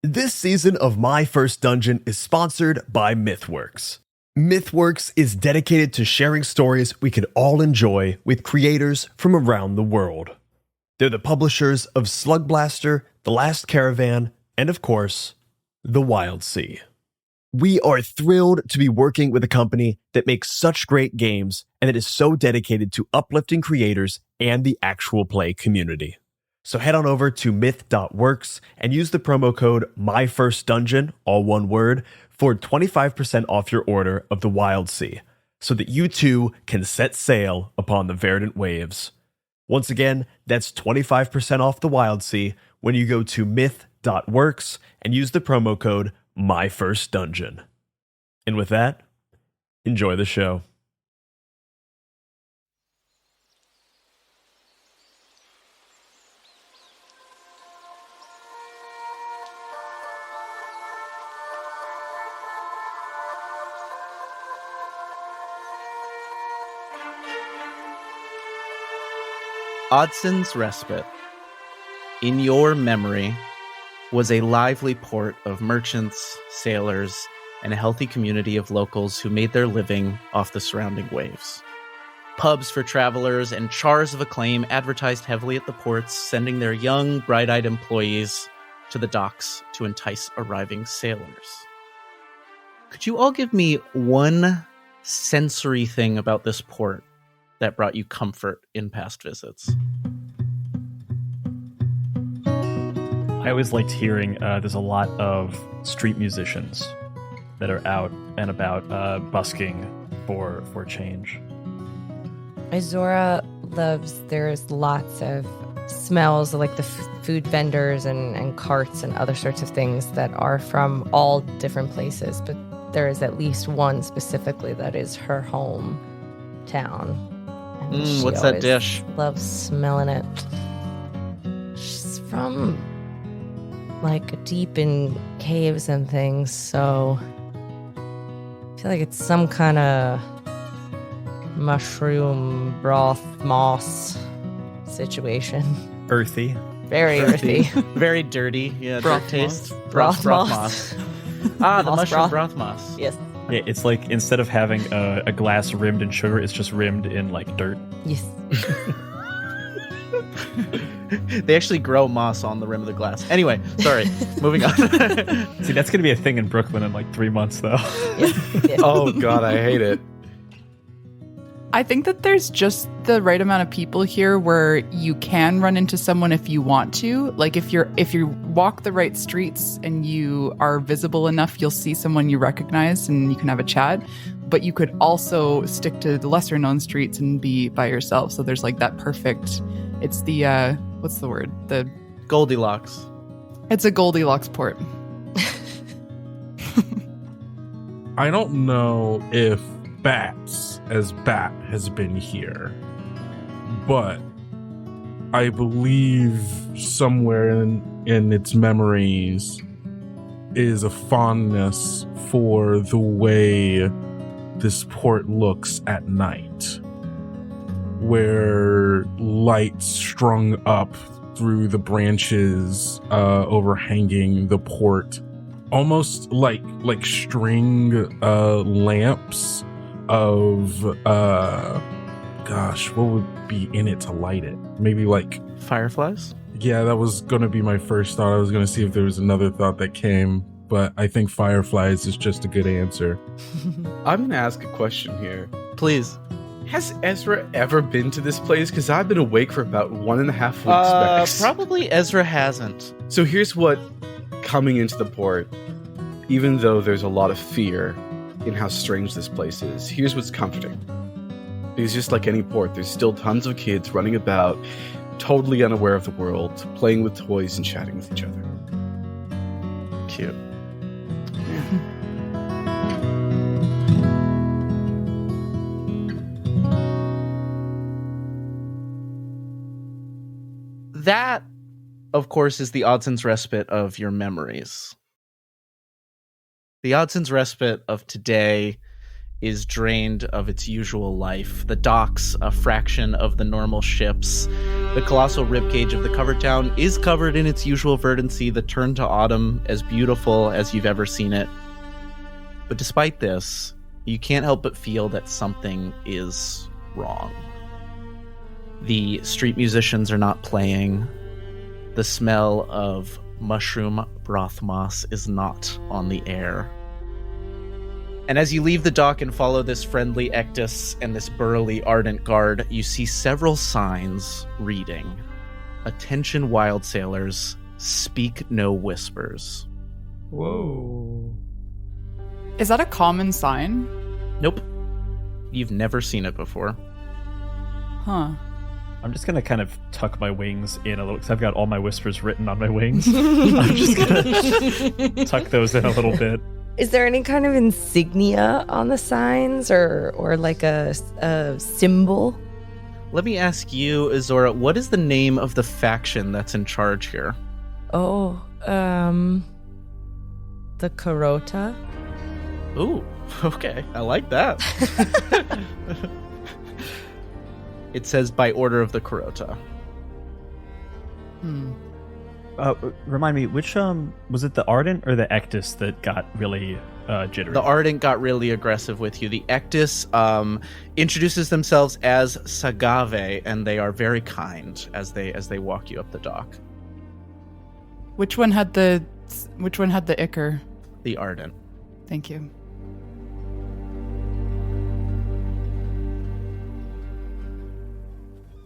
This season of My First Dungeon is sponsored by Mythworks. Mythworks is dedicated to sharing stories we can all enjoy with creators from around the world. They're the publishers of Slug Blaster, The Last Caravan, and of course, The Wildsea. We are thrilled to be working with a company that makes such great games and that is so dedicated to uplifting creators and the actual play community. So head on over to myth.works and use the promo code MyFirstDungeon, all one word, for 25% off your order of the Wildsea, so that you too can set sail upon the verdant waves. Once again, that's 25% off the Wildsea when you go to myth.works and use the promo code MyFirstDungeon. And with that, enjoy the show. Odson's Respite, in your memory, was a lively port of merchants, sailors, and a healthy community of locals who made their living off the surrounding waves. Pubs for travelers and chars of acclaim advertised heavily at the ports, sending their young, bright-eyed employees to the docks to entice arriving sailors. Could you all give me one sensory thing about this port that brought you comfort in past visits? I always liked hearing there's a lot of street musicians that are out and about busking for change. Izora loves, there's lots of smells like the food vendors and carts and other sorts of things that are from all different places, but there is at least one specifically that is her hometown. What's that dish? Loves smelling it. She's from like deep in caves and things, so I feel like it's some kind of mushroom broth moss situation. Earthy. Very earthy. Very dirty. Yeah, broth taste. Broth moss. The Moss mushroom broth moss. Yes. Yeah, it's like instead of having a glass rimmed in sugar, it's just rimmed in like dirt. Yes. They actually grow moss on the rim of the glass. Anyway, sorry. Moving on. See, that's going to be a thing in Brooklyn in like 3 months, though. Yes. Oh, God, I hate it. I think that there's just the right amount of people here where you can run into someone if you want to. Like if you walk the right streets and you are visible enough, you'll see someone you recognize and you can have a chat. But you could also stick to the lesser known streets and be by yourself. So there's like that perfect, it's the, what's the word? The Goldilocks. It's a Goldilocks port. I don't know if Bats as Bat has been here, but I believe somewhere in its memories is a fondness for the way this port looks at night, where lights strung up through the branches overhanging the port, almost like string lamps of what would be in it to light it? Maybe like Fireflies? Yeah, that was gonna be my first thought. I was gonna see if there was another thought that came, but I think Fireflies is just a good answer. I'm gonna ask a question here. Please. Has Ezra ever been to this place? Because I've been awake for about 1.5 weeks, Max. Probably Ezra hasn't. So here's what coming into the port, even though there's a lot of fear in how strange this place is, here's what's comforting. Because just like any port, there's still tons of kids running about, totally unaware of the world, playing with toys and chatting with each other. Cute. That, of course, is the Odson's Respite of your memories. The Odson's Respite of today is drained of its usual life. The docks, a fraction of the normal ships. The colossal ribcage of the covered town is covered in its usual verdancy, the turn to autumn, as beautiful as you've ever seen it. But despite this, you can't help but feel that something is wrong. The street musicians are not playing. The smell of mushroom broth moss is not on the air. And as you leave the dock and follow this friendly Ectus and this burly Ardent Guard, you see several signs reading, "Attention Wildsailors, speak no whispers." Whoa. Is that a common sign? Nope. You've never seen it before. Huh. I'm just going to kind of tuck my wings in a little, because I've got all my whispers written on my wings. I'm just going to tuck those in a little bit. Is there any kind of insignia on the signs or like a symbol? Let me ask you, Izora, what is the name of the faction that's in charge here? Oh, the Carota. Ooh, okay. I like that. It says by order of the Carota. Remind me, which was it the Ardent or the Ectus that got really jittery? The Ardent got really aggressive with you. The Ectus introduces themselves as Sagave, and they are very kind as they walk you up the dock. Which one had the ichor? The Ardent. Thank you.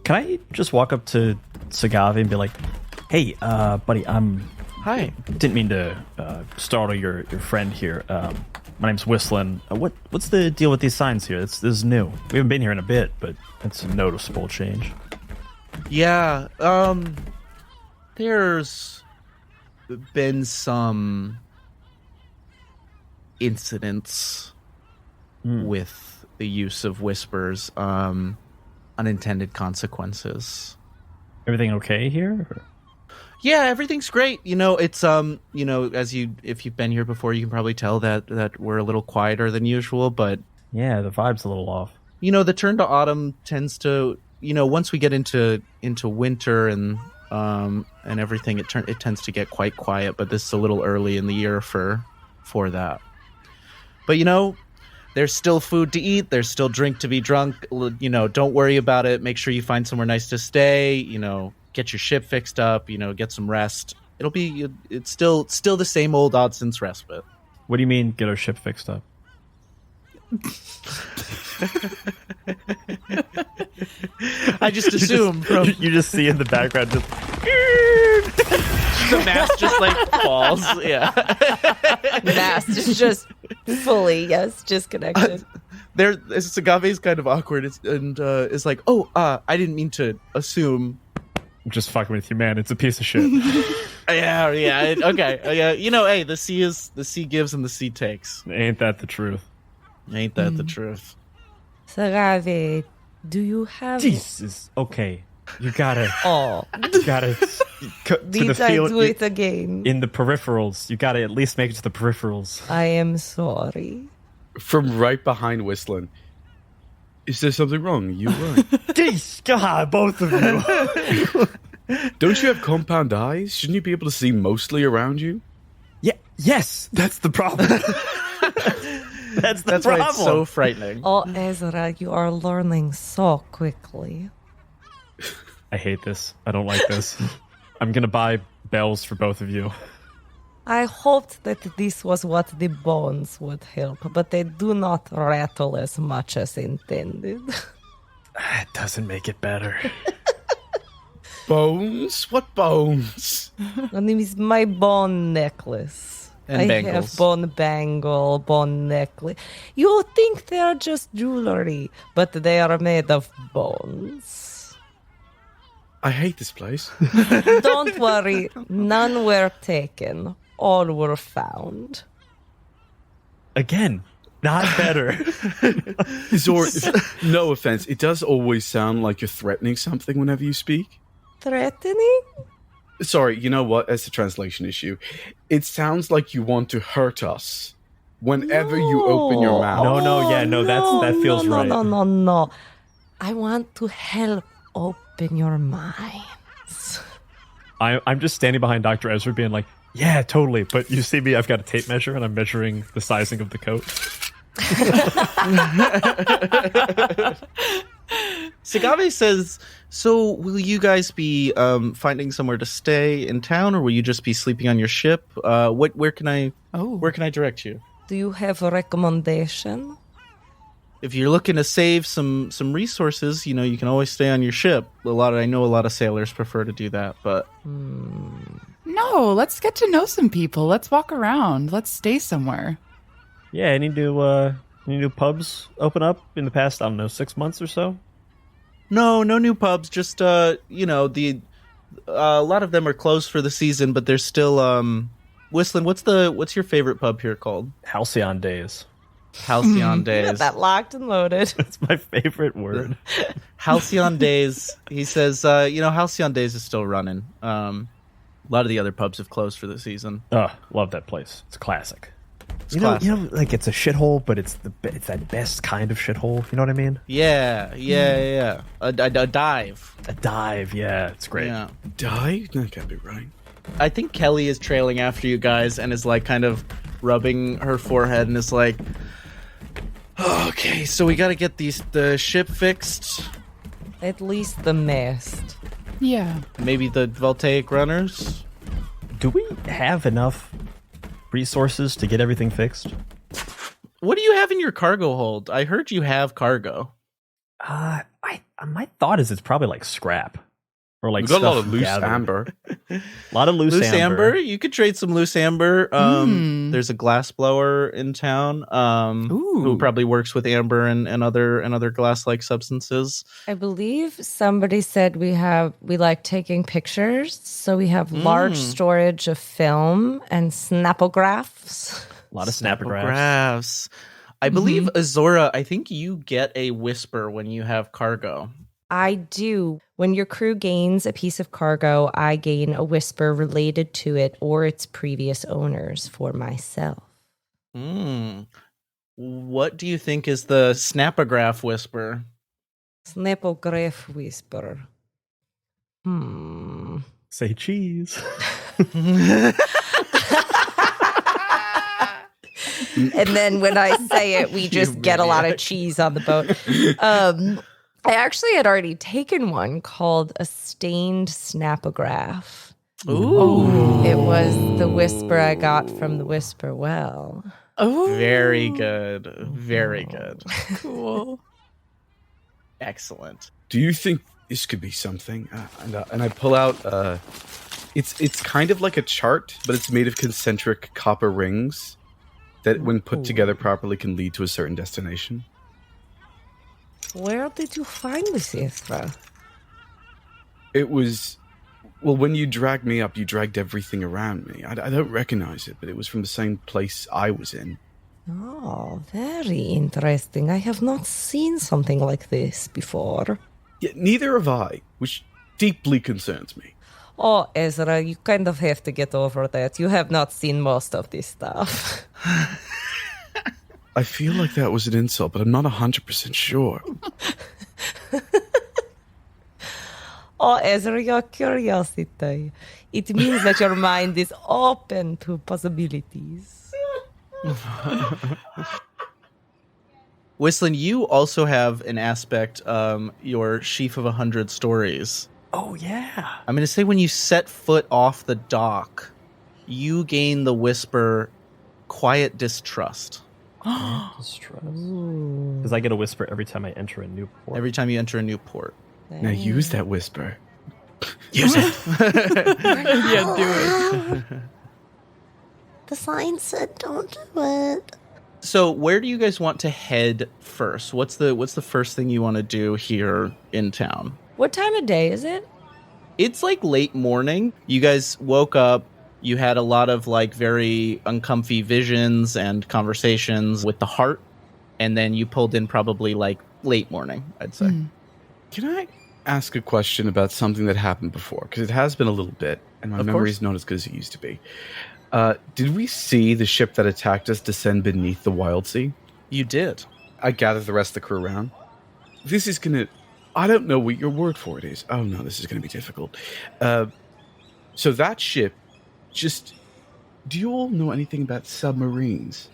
Can I just walk up to Sagave and be like, "Hey, buddy, Hi. didn't mean to startle your friend here. My name's Whistlin. What's the deal with these signs here? This is new. We haven't been here in a bit, but it's a noticeable change." Yeah, there's been some incidents with the use of whispers, unintended consequences. Everything okay here? Or? Yeah, everything's great. It's if you've been here before, you can probably tell that we're a little quieter than usual, but Yeah, the vibe's a little off. the turn to autumn tends to, once we get into winter and everything, it tends to get quite quiet, but this is a little early in the year for that. But there's still food to eat, there's still drink to be drunk. Don't worry about it. Make sure you find somewhere nice to stay, get your ship fixed up, get some rest. It's still the same old Odson's respite. What do you mean, get our ship fixed up? I just assume You just see in the background just the mast just like falls. Yeah. Mast is just fully, yes, disconnected. Sagave's kind of awkward and is like, I didn't mean to assume. I'm just fucking with you, man. It's a piece of shit. Yeah, okay. Hey, the sea gives and the sea takes. Ain't that the truth? Ain't that the truth? Sagave, do you have... Jesus. Okay. You gotta... Oh, You gotta... To did the I field, do it again? in the peripherals. You gotta at least make it to the peripherals. I am sorry. From right behind Whistlin. Is there something wrong? You right. Jeez, God, both of you. Don't you have compound eyes? Shouldn't you be able to see mostly around you? Yeah, yes, that's the problem. That's the problem. Why it's so frightening. Oh, Ezra, you are learning so quickly. I hate this. I don't like this. I'm gonna buy bells for both of you. I hoped that this was what the bones would help, but they do not rattle as much as intended. It doesn't make it better. Bones? What bones? My name is my bone necklace. And I bangles. have bone bangle, bone necklace. You think they are just jewelry, but they are made of bones. I hate this place. Don't worry, none were taken. All were found. Again, not better. Izora, no offense, it does always sound like you're threatening something whenever you speak. Threatening? Sorry, you know what? That's a translation issue. It sounds like you want to hurt us. Whenever you open your mouth. That feels right. No. I want to help open your minds. I'm just standing behind Dr. Ezra being like, yeah, totally. But you see me, I've got a tape measure and I'm measuring the sizing of the coat. Sagave says, so will you guys be finding somewhere to stay in town, or will you just be sleeping on your ship? Where can I direct you? Do you have a recommendation? If you're looking to save some resources, you can always stay on your ship. I know a lot of sailors prefer to do that, but No, let's get to know some people. Let's walk around. Let's stay somewhere. Yeah, any new pubs open up in the past, 6 months or so? No new pubs. Just a lot of them are closed for the season, but there's still Whistlin. What's your favorite pub here called? Halcyon Days. Halcyon Days. That locked and loaded. That's my favorite word. Halcyon Days. He says, Halcyon Days is still running. A lot of the other pubs have closed for the season. Oh, love that place. It's classic. You know, like it's a shithole, but it's that best kind of shithole. You know what I mean? Yeah. A dive. A dive, yeah, it's great. Yeah. Dive? That can't be right. I think Kelly is trailing after you guys and is like kind of rubbing her forehead and is like, okay, so we got to get the ship fixed. At least the mast. Yeah. Maybe the voltaic runners. Do we have enough resources to get everything fixed? What do you have in your cargo hold? I heard you have cargo. My thought is it's probably like scrap. Or like We've got a lot of stuff loose gathered. amber. A lot of loose amber. You could trade some loose amber. There's a glass blower in town who probably works with amber and other glass-like substances. I believe somebody said we like taking pictures, so we have large storage of film and snapographs. A lot of snapographs. Snapographs. I believe Izora, I think you get a whisper when you have cargo. I do. When your crew gains a piece of cargo, I gain a whisper related to it or its previous owners for myself. What do you think is the snapograph whisper? Snapograph whisper. Say cheese. And then when I say it, we just get a lot of cheese on the boat. I actually had already taken one called a stained snapograph. Ooh. It was the whisper I got from the Whisper Well. Oh, Very good. Very good. cool. Excellent. Do you think this could be something? And I pull out. It's kind of like a chart, but it's made of concentric copper rings that, when put together properly, can lead to a certain destination. Where did you find this, Ezra? It was, well, when you dragged me up, you dragged everything around me. I don't recognize it, but it was from the same place I was in. Oh, very interesting. I have not seen something like this before. Yeah, neither have I, which deeply concerns me. Oh, Ezra, you kind of have to get over that. You have not seen most of this stuff. I feel like that was an insult, but I'm not 100% sure. Oh, Ezra, your curiosity. It means that your mind is open to possibilities. Whistlin, you also have an aspect, your sheaf of 100 stories. Oh, yeah. I'm going to say when you set foot off the dock, you gain the whisper, quiet distrust. Distrust. Because I get a whisper every time I enter a new port. Every time you enter a new port. Now use that whisper. Use it. Yeah, do it. The sign said don't do it. So where do you guys want to head first? What's the first thing you want to do here in town? What time of day is it? It's like late morning. You guys woke up. You had a lot of like very uncomfy visions and conversations with the heart. And then you pulled in probably like late morning, I'd say. Can I ask a question about something that happened before? Because it has been a little bit, and my Of memory course. is not as good as it used to be. Did we see the ship that attacked us descend beneath the Wildsea? You did. I gathered the rest of the crew around. This is gonna... I don't know what your word for it is. Oh no, this is gonna be difficult. So that ship just... Do you all know anything about submarines?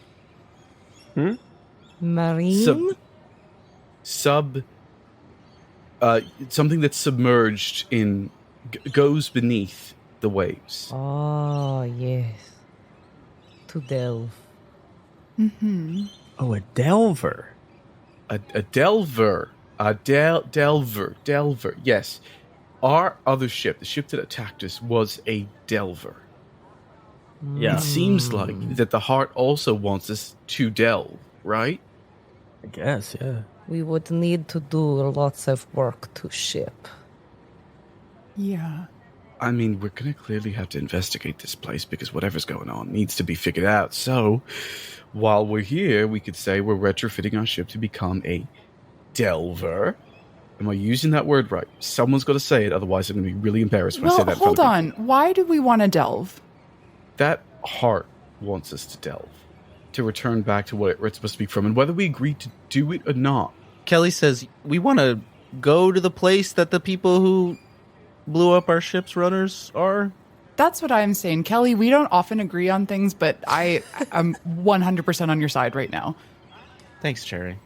Marine? Something that's submerged in... goes beneath the waves. Oh, yes. To delve. Mm-hmm. Oh, a delver. A delver. Delver. Yes. Our other ship, the ship that attacked us, was a delver. Yeah. It seems like that the heart also wants us to delve, right? I guess, yeah. We would need to do lots of work to ship. Yeah. I mean, we're going to clearly have to investigate this place because whatever's going on needs to be figured out. So, while we're here, we could say we're retrofitting our ship to become a delver. Am I using that word right? Someone's got to say it, otherwise I'm going to be really embarrassed when I say Well, that in front hold of on. Why do we want to delve? That heart wants us to delve, to return back to what it's supposed to be from, and whether we agree to do it or not. Kelly says, we want to go to the place that the people who blew up our ship's runners are. That's what I'm saying. Kelly, we don't often agree on things, but I'm 100% on your side right now. Thanks, Cherry.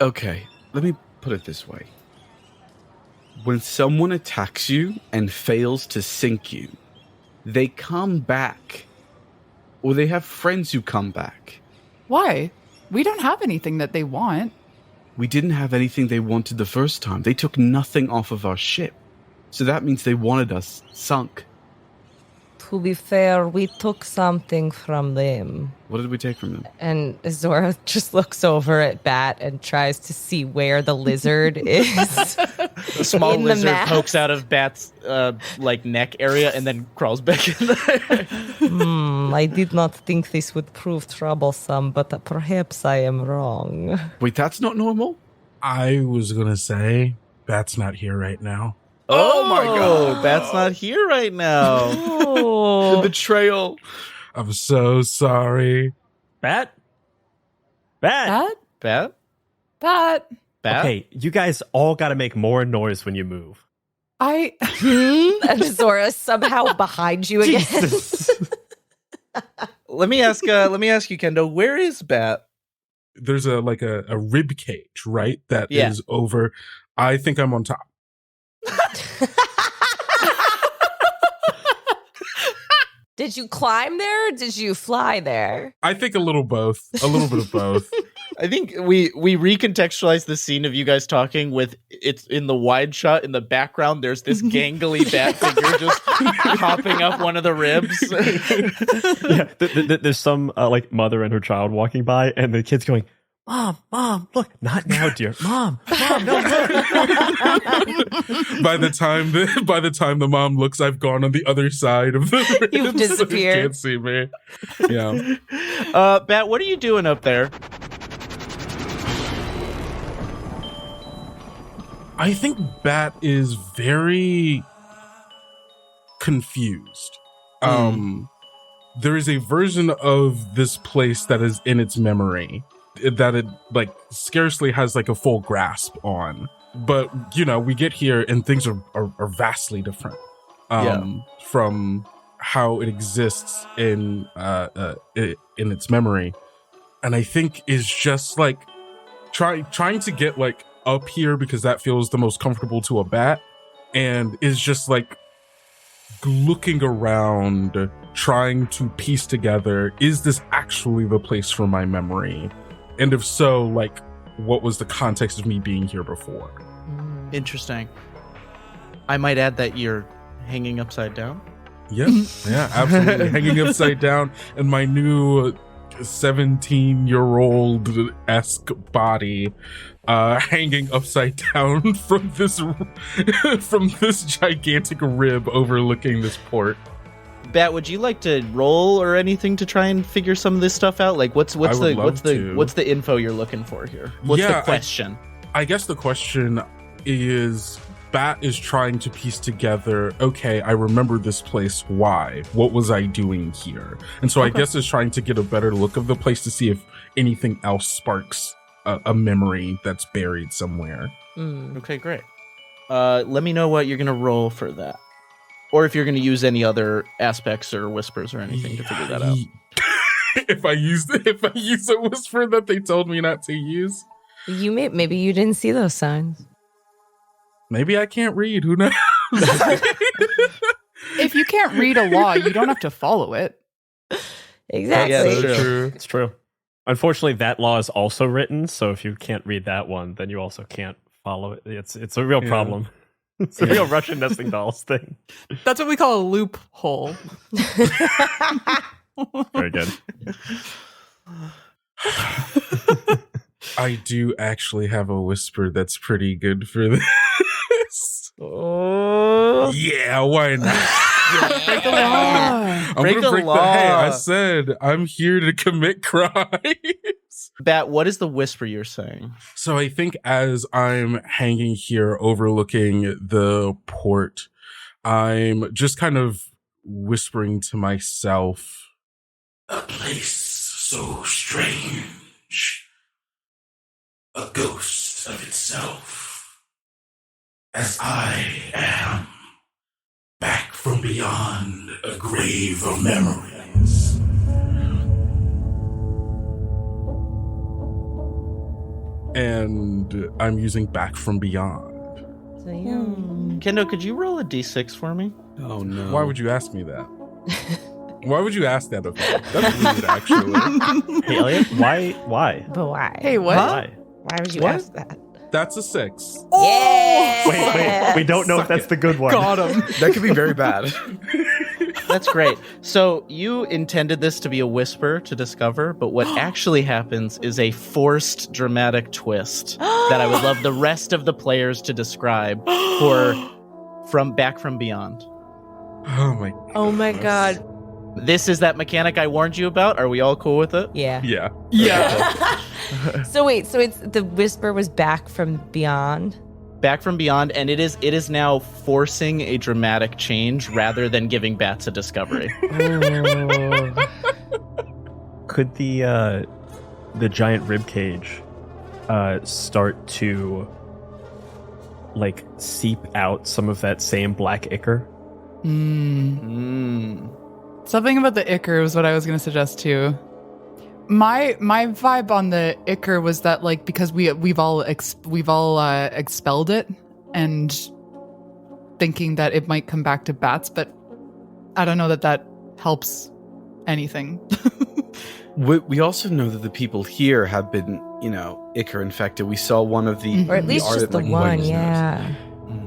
Okay, let me put it this way. When someone attacks you and fails to sink you, they come back. Or they have friends who come back. Why? We don't have anything that they want. We didn't have anything they wanted the first time. They took nothing off of our ship. So that means they wanted us sunk. To be fair, we took something from them. What did we take from them? And Izora just looks over at Bat and tries to see where the lizard is. A small In the lizard map. pokes out of Bat's neck area and then crawls back in there. I did not think this would prove troublesome, but perhaps I am wrong. Wait, that's not normal? I was going to say, Bat's not here right now. Oh my God. Bat's not here right now. The betrayal. I'm so sorry. Bat? Bat? Bat? Bat? Bat? Okay, you guys all got to make more noise when you move. I... And Izora somehow behind you again. Jesus. Let me ask you, Kendo, where is Bat? There's a rib cage, right? That Yeah. is over. I think I'm on top. Did you climb there or did you fly there? I think a little both. A little bit of both. I think we recontextualize the scene of you guys talking with it's in the wide shot in the background. There's this gangly bat figure just hopping up one of the ribs. Yeah, there's some mother and her child walking by, and the kid's going, Mom, look, not now, dear. Mom, no, look. By the time the mom looks, I've gone on the other side of the ribs. You've disappeared. So you can't see me. Yeah. Bat, what are you doing up there? I think Bat is very confused. There is a version of this place that is in its memory that it scarcely has a full grasp on. But we get here and things are vastly different from how it exists in its memory. And I think is just trying to get up here because that feels the most comfortable to a bat, and is just looking around, trying to piece together, is this actually the place from my memory? And if so, what was the context of me being here before? Interesting. I might add that you're hanging upside down. Yeah, absolutely. Hanging upside down in my new 17-year-old-esque body, hanging upside down from this gigantic rib overlooking this port. Bat, would you like to roll or anything to try and figure some of this stuff out? What's the info you're looking for here? What's the question? I guess the question is Bat is trying to piece together, okay, I remember this place. Why? What was I doing here? And so I guess is trying to get a better look of the place to see if anything else sparks a memory that's buried somewhere. Okay, great. Let me know what you're going to roll for that. Or if you're going to use any other aspects or whispers or anything to figure that out. If I use a whisper that they told me not to use. Maybe you didn't see those signs. Maybe I can't read. Who knows? If you can't read a law, you don't have to follow it. Exactly. Yeah, that's true. It's true. Unfortunately, that law is also written, so if you can't read that one, then you also can't follow it. It's a real problem. It's a real Russian nesting dolls thing. That's what we call a loophole. Very good. I do actually have a whisper that's pretty good for this. Oh. Yeah, why not? Break the law. I'm Break gonna a break law. the. Hey, I said I'm here to commit crimes. Bat, what is the whisper you're saying? So I think as I'm hanging here overlooking the port, I'm just kind of whispering to myself, a place so strange, a ghost of itself, as I am back from beyond a grave of memories. And I'm using back from beyond. So, yeah. Kendo, could you roll a d6 for me? Oh no. Why would you ask me that? Why would you ask that of me? That's weird, actually. Hey, Elliot, why? But why? Hey, what? Why? Why would you What? ask that? That's a 6. Yeah. Wait, we don't know if that's the good one. Got him. That could be very bad. That's great. So you intended this to be a whisper to discover, but what actually happens is a forced dramatic twist that I would love the rest of the players to describe for Back from Beyond. Oh my. Oh my goodness. god. This is that mechanic I warned you about. Are we all cool with it? Yeah. Yeah. Yeah. So it's the whisper was back from beyond. Back from Beyond, and it is now forcing a dramatic change rather than giving Bats a discovery. Could the giant rib cage start to like seep out some of that same black ichor? Something about the ichor was what I was going to suggest too. My vibe on the ichor was that like because we've all expelled it and thinking that it might come back to Bats, but I don't know that helps anything. We also know that the people here have been, ichor infected. We saw one of the, Or at least just the one, yeah.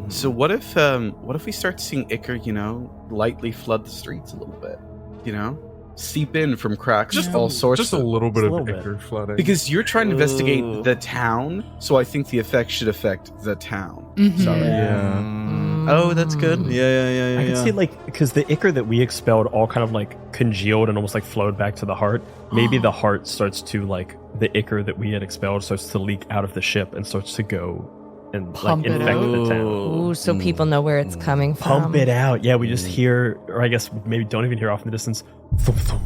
So what if we start seeing ichor, lightly flood the streets a little bit, seep in from cracks, all sorts. Just a of little bit a of little bit. ichor flooding. Because you're trying to investigate Ooh. the town, so I think the effect should affect the town. Mhm. Sorry. Yeah. Oh, that's good. Yeah. I can see because the ichor that we expelled all kind of like congealed and almost like flowed back to the heart. Maybe the heart starts to like the ichor that we had expelled starts to leak out of the ship and starts to go and Pump like it infect out. the town. Ooh, so people know where it's coming from. Pump it out. Yeah, we just hear, or I guess maybe don't even hear off in the distance, thump, thump,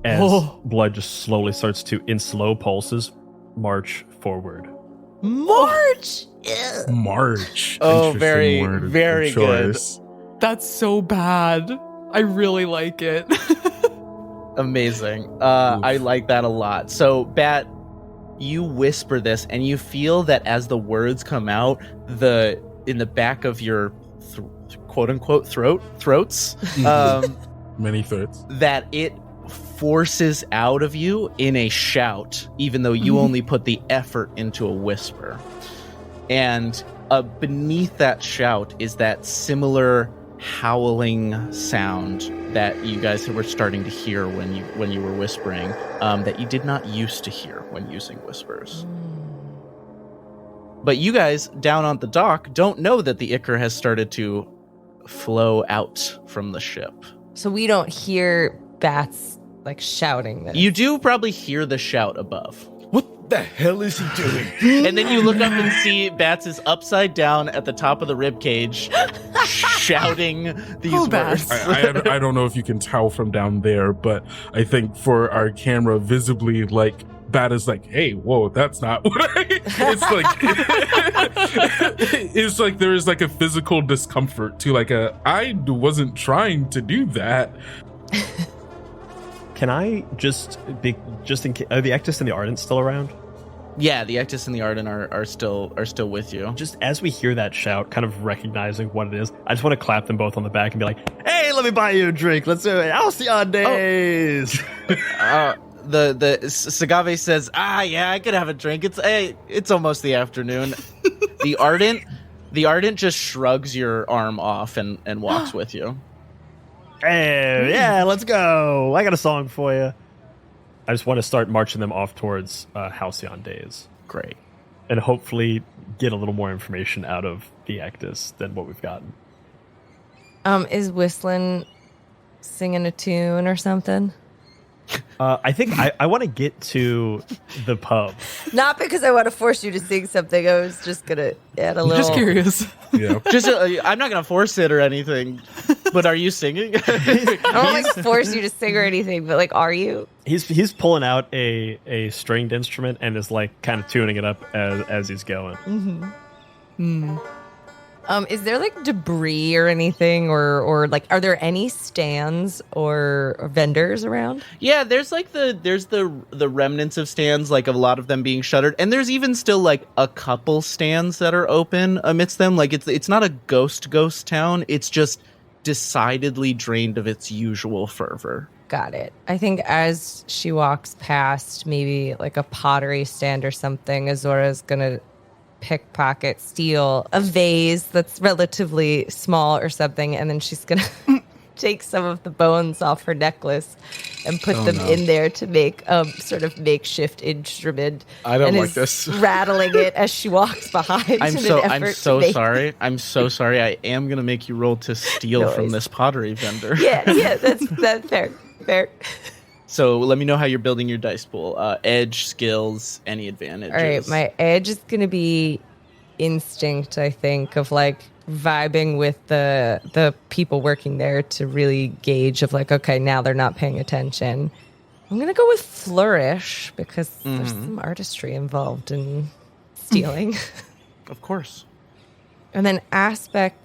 as blood just slowly starts to, in slow pulses, march forward. March. March. Oh, Interesting very, word of very good. choice. That's so bad. I really like it. Amazing. I like that a lot. So, Bat, you whisper this, and you feel that as the words come out, in the back of your quote unquote throats, Many threats. that it forces out of you in a shout, even though you only put the effort into a whisper. And beneath that shout is that similar howling sound that you guys were starting to hear when you were whispering, that you did not used to hear when using whispers. But you guys down on the dock don't know that the ichor has started to flow out from the ship. So we don't hear Bats like shouting this. You do probably hear the shout above. The hell is he doing? And then you look up and see Bats is upside down at the top of the rib cage, shouting these Oh, words. Bats. I don't know if you can tell from down there, but I think for our camera, visibly, like, Bat is like, hey, whoa, that's not what it's like. It's like there is like a physical discomfort to like I wasn't trying to do that. Can I just in case, are the Ectus and the Ardent still around? Yeah, the Ectus and the Arden are still with you. Just as we hear that shout, kind of recognizing what it is, I just want to clap them both on the back and be like, "Hey, let me buy you a drink. Let's do it. I'll see you on days." The Sagave says, yeah, I could have a drink. It's almost the afternoon. The Ardent just shrugs your arm off and walks with you. Hey, yeah, let's go. I got a song for you. I just want to start marching them off towards Halcyon Days. Great. And hopefully get a little more information out of the Ectus than what we've gotten. Is Whistlin singing a tune or something? I think I want to get to the pub. Not because I want to force you to sing something. I was just gonna add a little. Just curious. Yeah. I'm not gonna force it or anything. But are you singing? I don't like force you to sing or anything. But like, are you? He's pulling out a stringed instrument and is like kind of tuning it up as he's going. Mm-hmm. Is there like debris or anything, or like, are there any stands or vendors around? Yeah, there's the remnants of stands, like a lot of them being shuttered, and there's even still like a couple stands that are open amidst them. Like it's not a ghost town. It's just decidedly drained of its usual fervor. Got it. I think as she walks past maybe like a pottery stand or something, Izora's gonna pickpocket, steal a vase that's relatively small or something, and then she's gonna take some of the bones off her necklace and put them in there to make sort of makeshift instrument. I don't and like is this. rattling it as she walks behind. I'm so sorry. I'm so sorry. I am gonna make you roll to steal from this pottery vendor. Yeah, that's fair. So let me know how you're building your dice pool. Edge, skills, any advantages. All right, my edge is going to be instinct, I think, of like vibing with the people working there to really gauge of like, okay, now they're not paying attention. I'm going to go with flourish because there's some artistry involved in stealing. Of course. And then aspects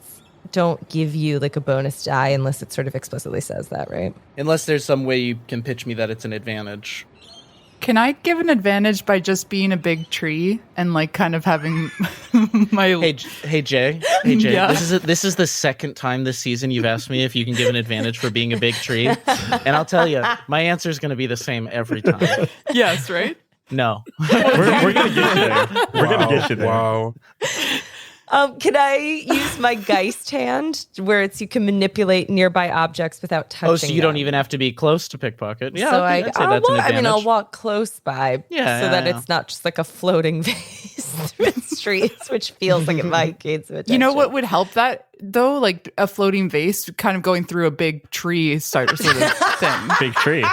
don't give you like a bonus die unless it sort of explicitly says that, right? Unless there's some way you can pitch me that it's an advantage. Can I give an advantage by just being a big tree and like kind of having my Hey Jay. Yeah. This is the second time this season you've asked me if you can give an advantage for being a big tree. And I'll tell you, my answer is going to be the same every time. Yes, right? No. We're gonna get you there. We're gonna get you there. Wow. Can I use my Geist hand where it's you can manipulate nearby objects without touching So you don't them? even have to be close to pickpocket. Yeah, So I'd say that's an advantage. I'll walk close by Yeah, so that yeah. it's not just like a floating vase through the streets, which feels like it might gain some attention. You know what would help that though? Like a floating vase kind of going through a big tree sort of thing. Big tree.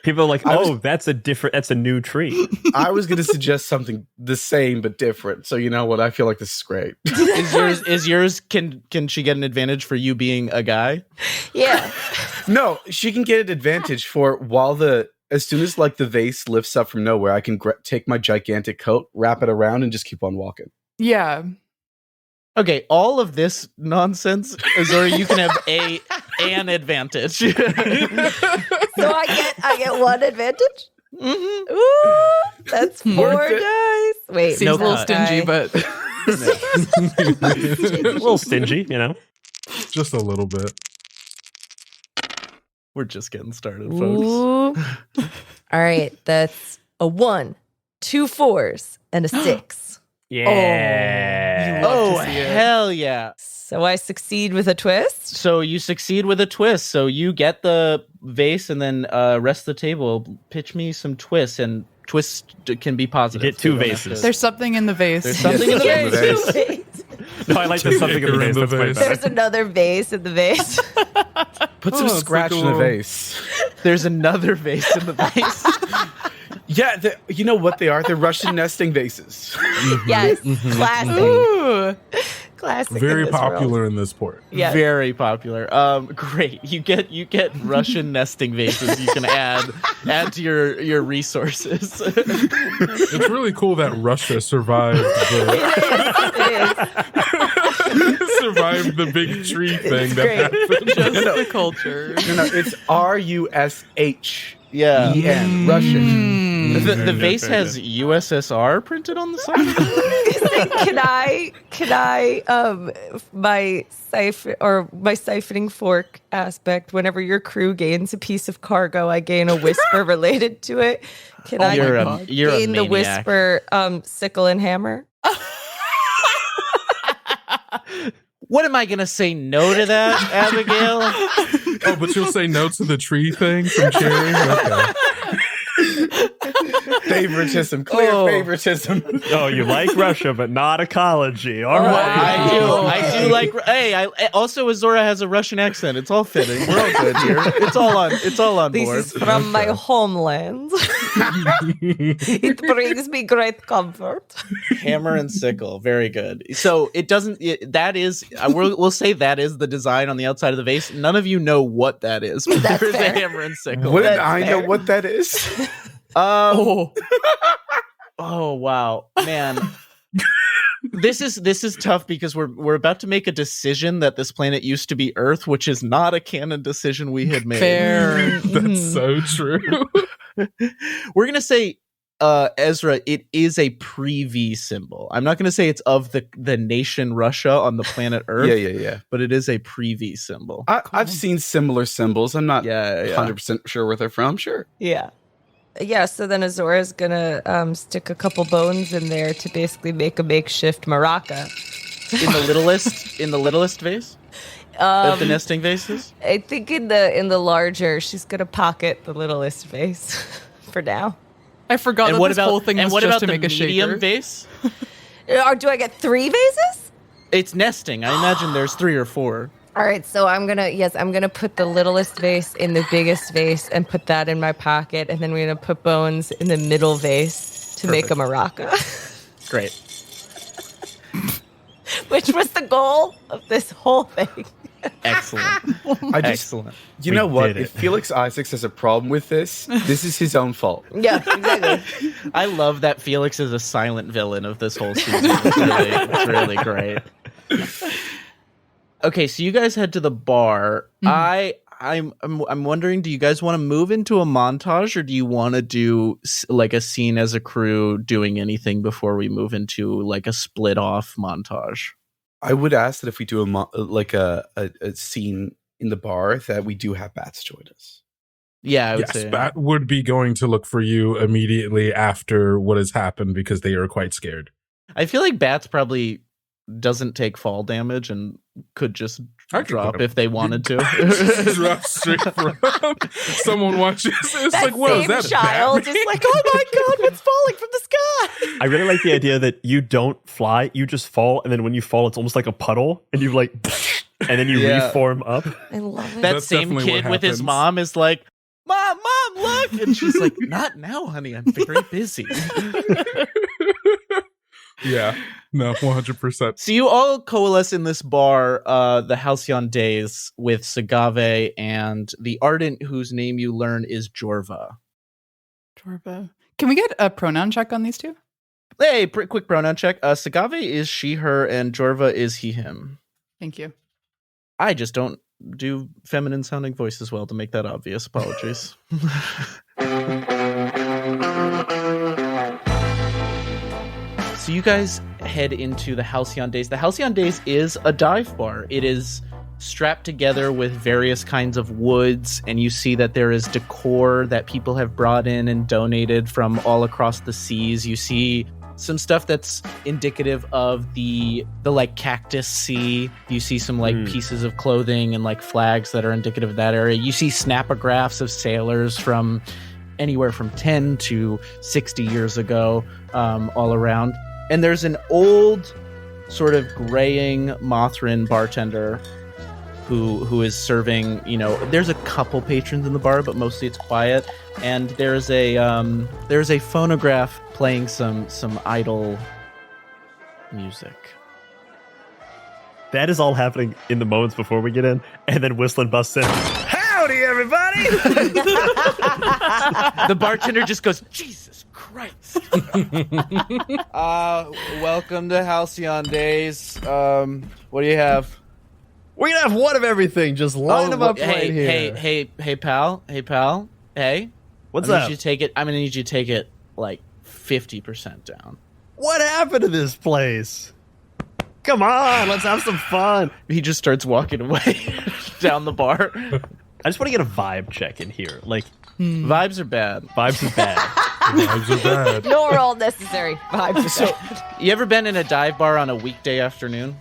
People are like, that's a new tree. I was going to suggest something the same but different. So you know what? I feel like this is great. Is yours can she get an advantage for you being a guy? Yeah. No, she can get an advantage for as soon as like the vase lifts up from nowhere, I can take my gigantic coat, wrap it around, and just keep on walking. Yeah. Okay, all of this nonsense, Izora, you can have an advantage. So I get one advantage? Mm-hmm. Ooh, that's 4 Worth it. dice. Wait, Seems a little no, stingy, but A little stingy, you know. Just a little bit. We're just getting started, folks. Ooh. All right, that's a 1, 2 4s, and a 6. Yeah. Oh, hell yeah. So I succeed with a twist. So you succeed with a twist. So you get the vase and then rest of the table. Pitch me some twists, and twists can be positive. You get 2 You don't have vases. there's something in the vase. There's something in the Yes, vase. vase. No, I like the something in the vase. That's way better. There's another vase in the vase. Put some it's scratch like in the a- vase. There's another vase in the vase. Yeah, you know what they are? They're Russian nesting vases. Yes, classic. Ooh. Classic. Very in this popular world. in this port. Yes. Very popular. Great. You get Russian nesting vases you can add to your resources. It's really cool that Russia survived survived the big tree thing that great. happened. Just the culture. No, it's RUSH. Yeah. EN, Russian. The vase has USSR printed on the side. Can I my siphoning fork aspect, whenever your crew gains a piece of cargo, I gain a whisper related to it. Can I You're a gain the maniac. whisper sickle and hammer? What am I gonna say no to that, Abigail? Oh, but you'll say no to the tree thing from Cherry? Okay. Favoritism, clear favoritism. Oh, you like Russia, but not ecology. All right. I do like. Hey, also Izora has a Russian accent. It's all fitting. We're all good here. It's all on board. This is from my homeland. It brings me great comfort. Hammer and sickle, very good. So it doesn't. That is. We'll say that is the design on the outside of the vase. None of you know what that is. But That's there's fair. a hammer and sickle. Wouldn't That's I know fair. what that is? Oh wow, man. This is tough because we're about to make a decision that this planet used to be Earth, which is not a canon decision we had made. Fair. That's so true. We're gonna say, Ezra, it is a pre-V symbol. I'm not gonna say it's of the nation Russia on the planet Earth. Yeah. But it is a pre-V symbol. I've seen similar symbols. I'm not Yeah. 100% sure where they're from. Sure. Yeah. Yeah, so then Azora's gonna stick a couple bones in there to basically make a makeshift maraca. In the littlest vase? Of the nesting vases? I think in the larger, she's gonna pocket the littlest vase for now. I forgot that this whole thing was just to make a medium shaker. vase? Or do I get 3 vases? It's nesting. I imagine there's 3 or 4. All right, so I'm gonna put the littlest vase in the biggest vase and put that in my pocket, and then we're gonna put bones in the middle vase to make a maraca, Great. which was the goal of this whole thing. Excellent. Excellent. You know We what? did it. If Felix Isaacs has a problem with this is his own fault. Yeah, exactly. I love that Felix is a silent villain of this whole season. It's really great. Okay, so you guys head to the bar. I'm wondering, do you guys want to move into a montage, or do you want to do like a scene as a crew doing anything before we move into like a split off montage? I would ask that if we do a scene in the bar, that we do have Bats join us. Yeah, I would Yes, say. Bat would be going to look for you immediately after what has happened because they are quite scared. I feel like Bats probably doesn't take fall damage and could just I could drop put him- if they wanted to. Drop straight from someone watches. It's That like, whoa, is same that child Batman? is like, oh my god, what's falling from the sky? I really like the idea that you don't fly, you just fall, and then when you fall, it's almost like a puddle, and you like, and then you Yeah. reform up. I love it. That That's same definitely what kid with his happens. mom is like, Mom, look! And she's like, not now, honey. I'm very busy. Yeah, no, 100%. So you all coalesce in this bar, the Halcyon Days, with Sagave and the Ardent, whose name you learn is Jorva. Jorva. Can we get a pronoun check on these two? Hey, quick pronoun check. Sagave is she, her, and Jorva is he, him. Thank you. I just don't do feminine sounding voices well to make that obvious. Apologies. So you guys head into the Halcyon Days. The Halcyon Days is a dive bar. It is strapped together with various kinds of woods, and you see that there is decor that people have brought in and donated from all across the seas. You see some stuff that's indicative of the like cactus sea. You see some like pieces of clothing and like flags that are indicative of that area. You see snapographs of sailors from anywhere from 10 to 60 years ago, all around. And there's an old sort of graying Mothrin bartender who is serving. There's a couple patrons in the bar, but mostly it's quiet. And there's a phonograph playing some idle music. That is all happening in the moments before we get in, and then Whistlin busts in. Howdy, everybody! The bartender just goes, Jesus Christ. Welcome to Halcyon Days. What do you have? We're gonna have one of everything. Just line them up right here. Hey, pal. Hey. What's I'm up? gonna need you to take it like 50% down. What happened to this place? Come on, let's have some fun. He just starts walking away down the bar. I just want to get a vibe check in here. Like, Vibes are bad. vibes are bad. Vibes are bad. No roll necessary. Vibes. So, you ever been in a dive bar on a weekday afternoon?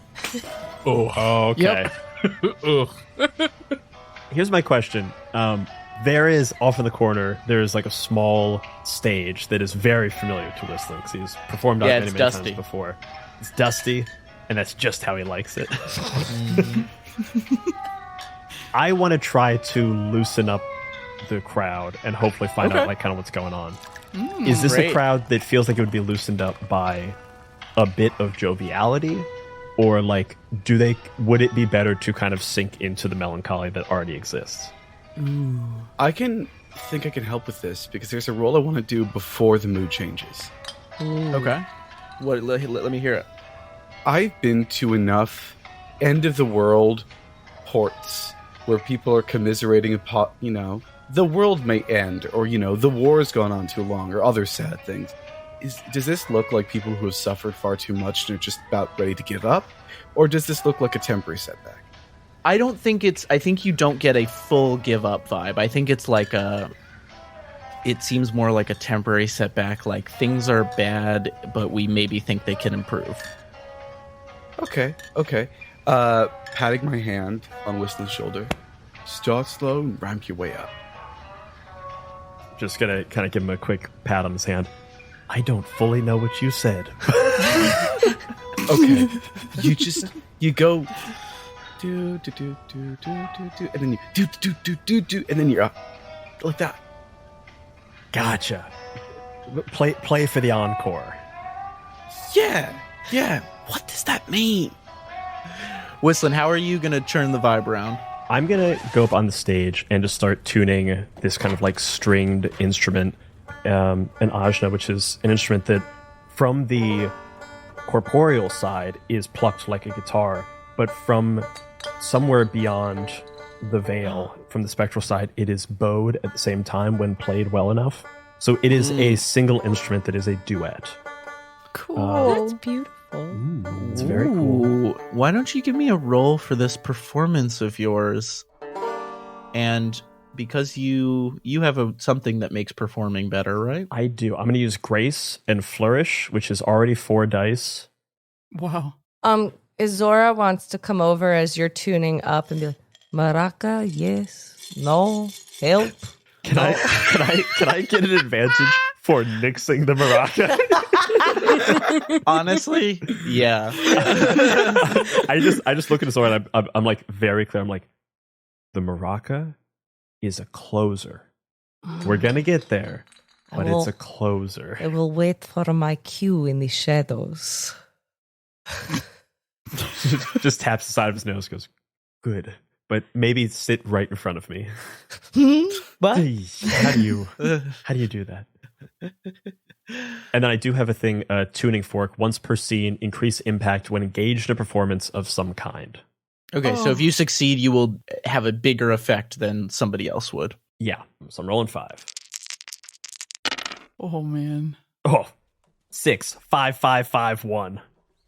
Oh, okay. Ugh. Here's my question. There is, off in the corner, there's like a small stage that is very familiar to Whistlin because he's performed on Yeah, many, it's many dusty. times before. It's dusty, and that's just how he likes it. I want to try to loosen up the crowd and hopefully find out like kind of what's going on. Is this great. a crowd that feels like it would be loosened up by a bit of joviality? Or like, would it be better to kind of sink into the melancholy that already exists? I think I can help with this because there's a role I want to do before the mood changes. Okay. Let me hear it. I've been to enough end of the world ports where people are commiserating about, the world may end, or the war has gone on too long, or other sad things. Does this look like people who have suffered far too much and are just about ready to give up, or does this look like a temporary setback? I think you don't get a full give up vibe. I think it's like it seems more like a temporary setback, like things are bad, but we maybe think they can improve. Okay. Patting my hand on Whistlin's shoulder. Start slow and ramp your way up. Just gonna kind of give him a quick pat on his hand. I don't fully know what you said. Okay. You go do, and then you do, and then you're up. Like that. Gotcha. Play for the encore. Yeah. What does that mean? Whistlin, how are you gonna turn the vibe around? I'm gonna go up on the stage and just start tuning this kind of like stringed instrument, an ajna, which is an instrument that from the corporeal side is plucked like a guitar, but from somewhere beyond the veil, from the spectral side, it is bowed at the same time when played well enough. So it is a single instrument that is a duet. Cool. That's beautiful. It's very cool. Ooh, why don't you give me a roll for this performance of yours? And because you have something that makes performing better, right? I do. I'm going to use Grace and Flourish, which is already 4 dice. Wow. Izora wants to come over as you're tuning up and be like, Maraca, yes, no, help. Can I get an advantage for nixing the maraca? Honestly, yeah. I just look at Izora and I'm like very clear. I'm like, the maraca is a closer. We're gonna get there, but it's a closer. I will wait for my cue in the shadows. Just taps the side of his nose, goes, good. But maybe sit right in front of me. What? How do you do that? And then I do have a thing, tuning fork. Once per scene, increase impact when engaged in a performance of some kind. Okay, so if you succeed, you will have a bigger effect than somebody else would. Yeah, so I'm rolling 5. Oh, man. Oh, 6. 5, 5, 5, 1.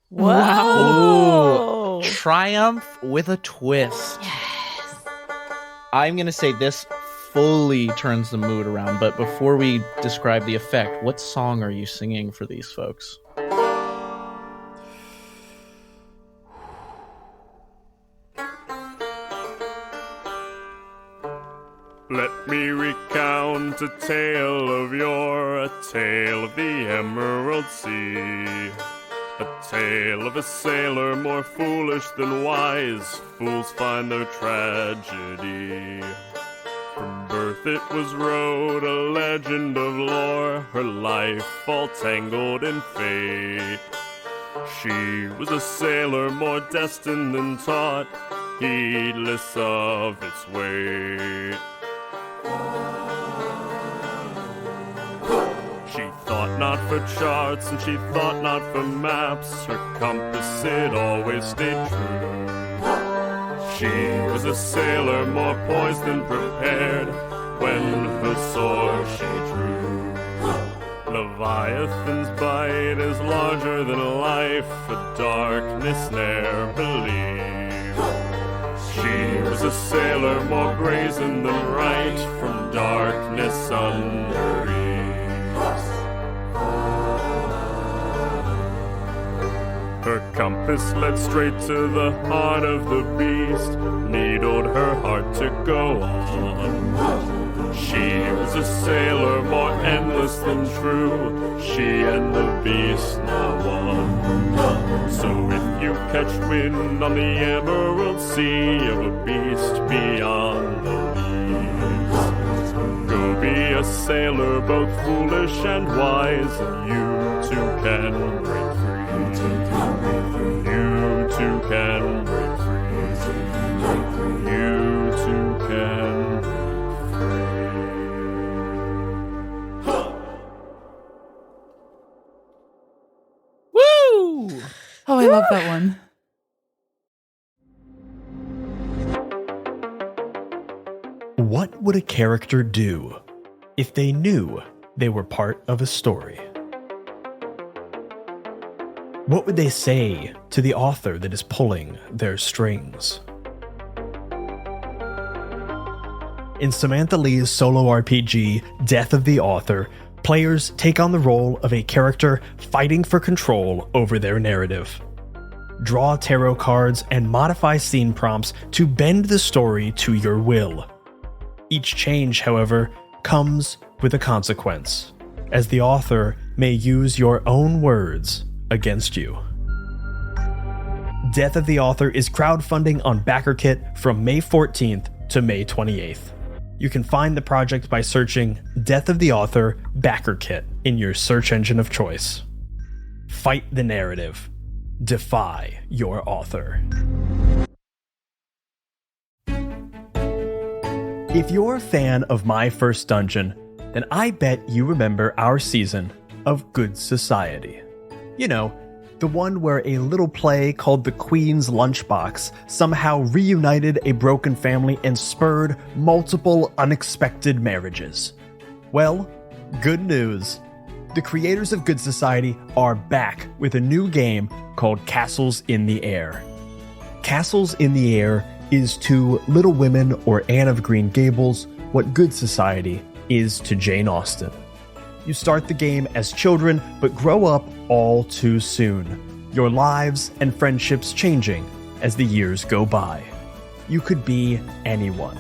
Whoa! Triumph with a twist. Yes. I'm going to say this fully turns the mood around, but before we describe the effect, what song are you singing for these folks? Let me recount a tale of yore, a tale of the Emerald Sea. A tale of a sailor more foolish than wise. Fools find their tragedy. From birth it was wrote a legend of lore, her life all tangled in fate. She was a sailor more destined than taught, heedless of its weight. She thought not for charts and she thought not for maps, her compass it always stayed true. She was a sailor more poised than prepared, when her sword she drew. Leviathan's bite is larger than life, a darkness ne'er believed. She was a sailor more brazen than right, from darkness under eaves. Her compass led straight to the heart of the beast, needled her heart to go on. She was a sailor more endless than true, she and the beast now one. So if you catch wind on the emerald sea of a beast beyond the leaves, go be a sailor both foolish and wise, and you too can break free. You too can break free. You too can break free. Woo! Oh, I love that one. What would a character do if they knew they were part of a story? What would they say to the author that is pulling their strings? In Samantha Lee's solo RPG, Death of the Author, players take on the role of a character fighting for control over their narrative. Draw tarot cards and modify scene prompts to bend the story to your will. Each change, however, comes with a consequence, as the author may use your own words against you. Death of the Author is crowdfunding on BackerKit from May 14th to May 28th. You can find the project by searching Death of the Author BackerKit in your search engine of choice. Fight the narrative. Defy your author. If you're a fan of My First Dungeon, then I bet you remember our season of Good Society. You know, the one where a little play called The Queen's Lunchbox somehow reunited a broken family and spurred multiple unexpected marriages. Well, good news. The creators of Good Society are back with a new game called Castles in the Air. Castles in the Air is to Little Women or Anne of Green Gables what Good Society is to Jane Austen. You start the game as children, but grow up all too soon. Your lives and friendships changing as the years go by. You could be anyone,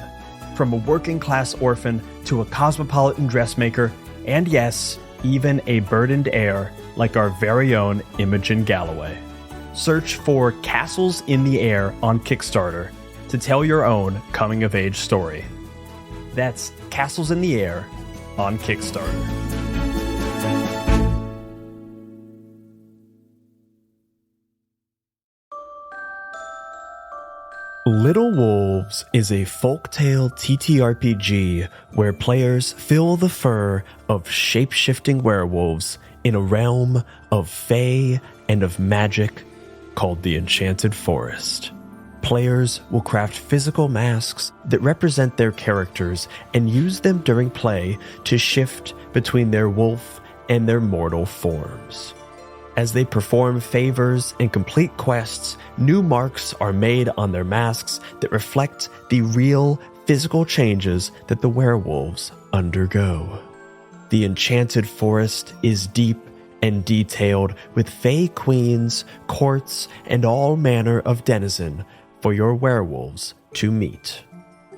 from a working class orphan to a cosmopolitan dressmaker, and yes, even a burdened heir like our very own Imogen Galloway. Search for Castles in the Air on Kickstarter to tell your own coming-of-age story. That's Castles in the Air on Kickstarter. Little Wolves is a folktale TTRPG where players fill the fur of shape-shifting werewolves in a realm of fae and of magic called the Enchanted Forest. Players will craft physical masks that represent their characters and use them during play to shift between their wolf and their mortal forms. As they perform favors and complete quests, new marks are made on their masks that reflect the real physical changes that the werewolves undergo. The Enchanted Forest is deep and detailed with fae queens, courts, and all manner of denizen for your werewolves to meet.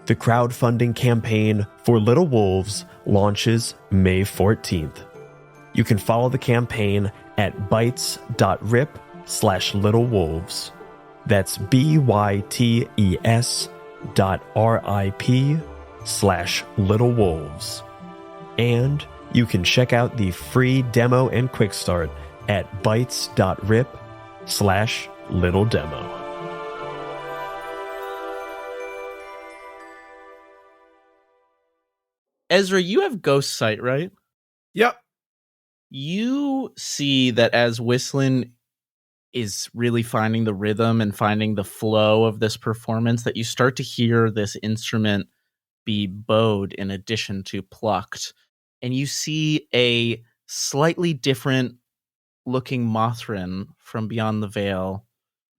The crowdfunding campaign for Little Wolves launches May 14th. You can follow the campaign at bytes.rip bytes.rip/littlewolves. That's bytes.rip/littlewolves. And you can check out the free demo and quick start at bytes.rip/littledemo. Ezra, you have ghost sight, right? Yep. You see that as Whistlin is really finding the rhythm and finding the flow of this performance, that you start to hear this instrument be bowed in addition to plucked. And you see a slightly different looking Mothrin from beyond the veil,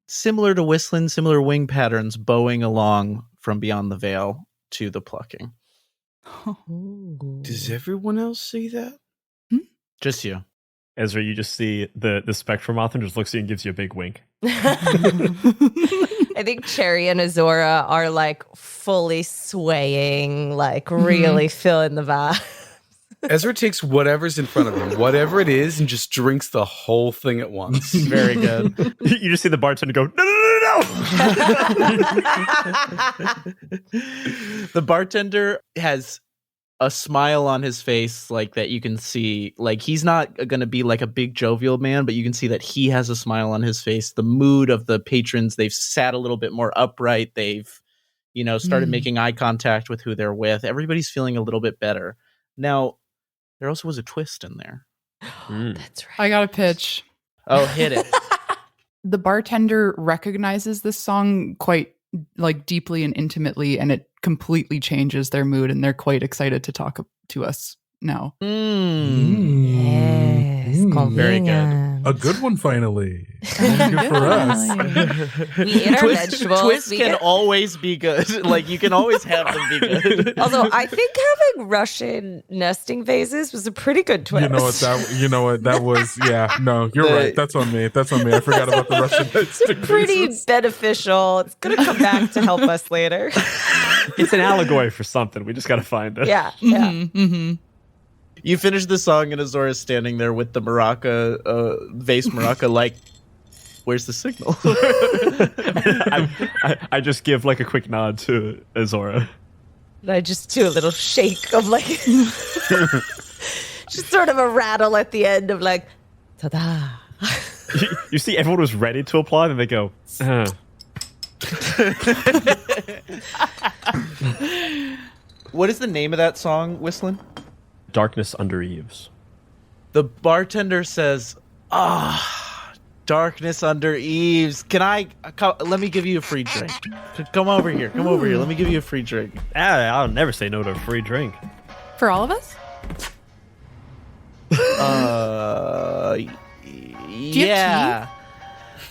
similar to Whistlin, similar wing patterns bowing along from beyond the veil to the plucking. Does everyone else see that? Just you. Ezra, you just see the spectrum Mothrin just looks at you and gives you a big wink. I think Cherry and Izora are like fully swaying, like really feeling the vibe. Ezra takes whatever's in front of him, whatever it is, and just drinks the whole thing at once. Very good. You just see the bartender go, no. The bartender has a smile on his face, like that you can see. Like, he's not going to be like a big jovial man, but you can see that he has a smile on his face. The mood of the patrons, they've sat a little bit more upright. They've, started making eye contact with who they're with. Everybody's feeling a little bit better. Now, there also was a twist in there. That's right. I got a pitch. Oh, hit it. The bartender recognizes this song quite like deeply and intimately, and it completely changes their mood, and they're quite excited to talk to us now. Yes, Very good. A good one, finally. Good for us. We eat our vegetables. Twists can always be good. Like, you can always have them be good. Although I think having Russian nesting phases was a pretty good twist. You know what? That was. Yeah. No, you're right. That's on me. I forgot about the Russian. It's pretty beneficial. It's gonna come back to help us later. It's an allegory for something. We just got to find it. Yeah. You finish the song, and Izora's standing there with the maraca, vase maraca, like, where's the signal? I just give like a quick nod to Izora. And I just do a little shake of like, just sort of a rattle at the end of like, ta-da. You see, everyone was ready to applaud, and they go, What is the name of that song, Whistlin? Darkness Under Eaves. The bartender says, Darkness Under Eaves. Let me give you a free drink. Come over here. Let me give you a free drink. I'll never say no to a free drink. For all of us? Yeah.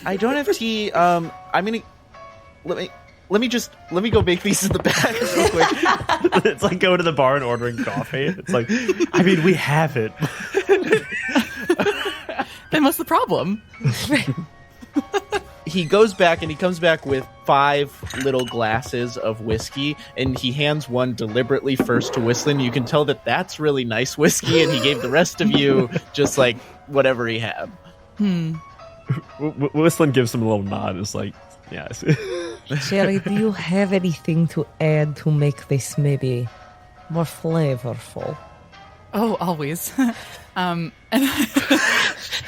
I don't have tea. Let me go make these in the back real quick. It's like going to the bar and ordering coffee. It's like, we have it. Then what's the problem? He goes back and he comes back with 5 little glasses of whiskey, and he hands one deliberately first to Whistlin. You can tell that that's really nice whiskey, and he gave the rest of you just like whatever he had. Whistlin gives him a little nod. It's like, yeah. Cherry, do you have anything to add to make this maybe more flavorful? Oh, always. And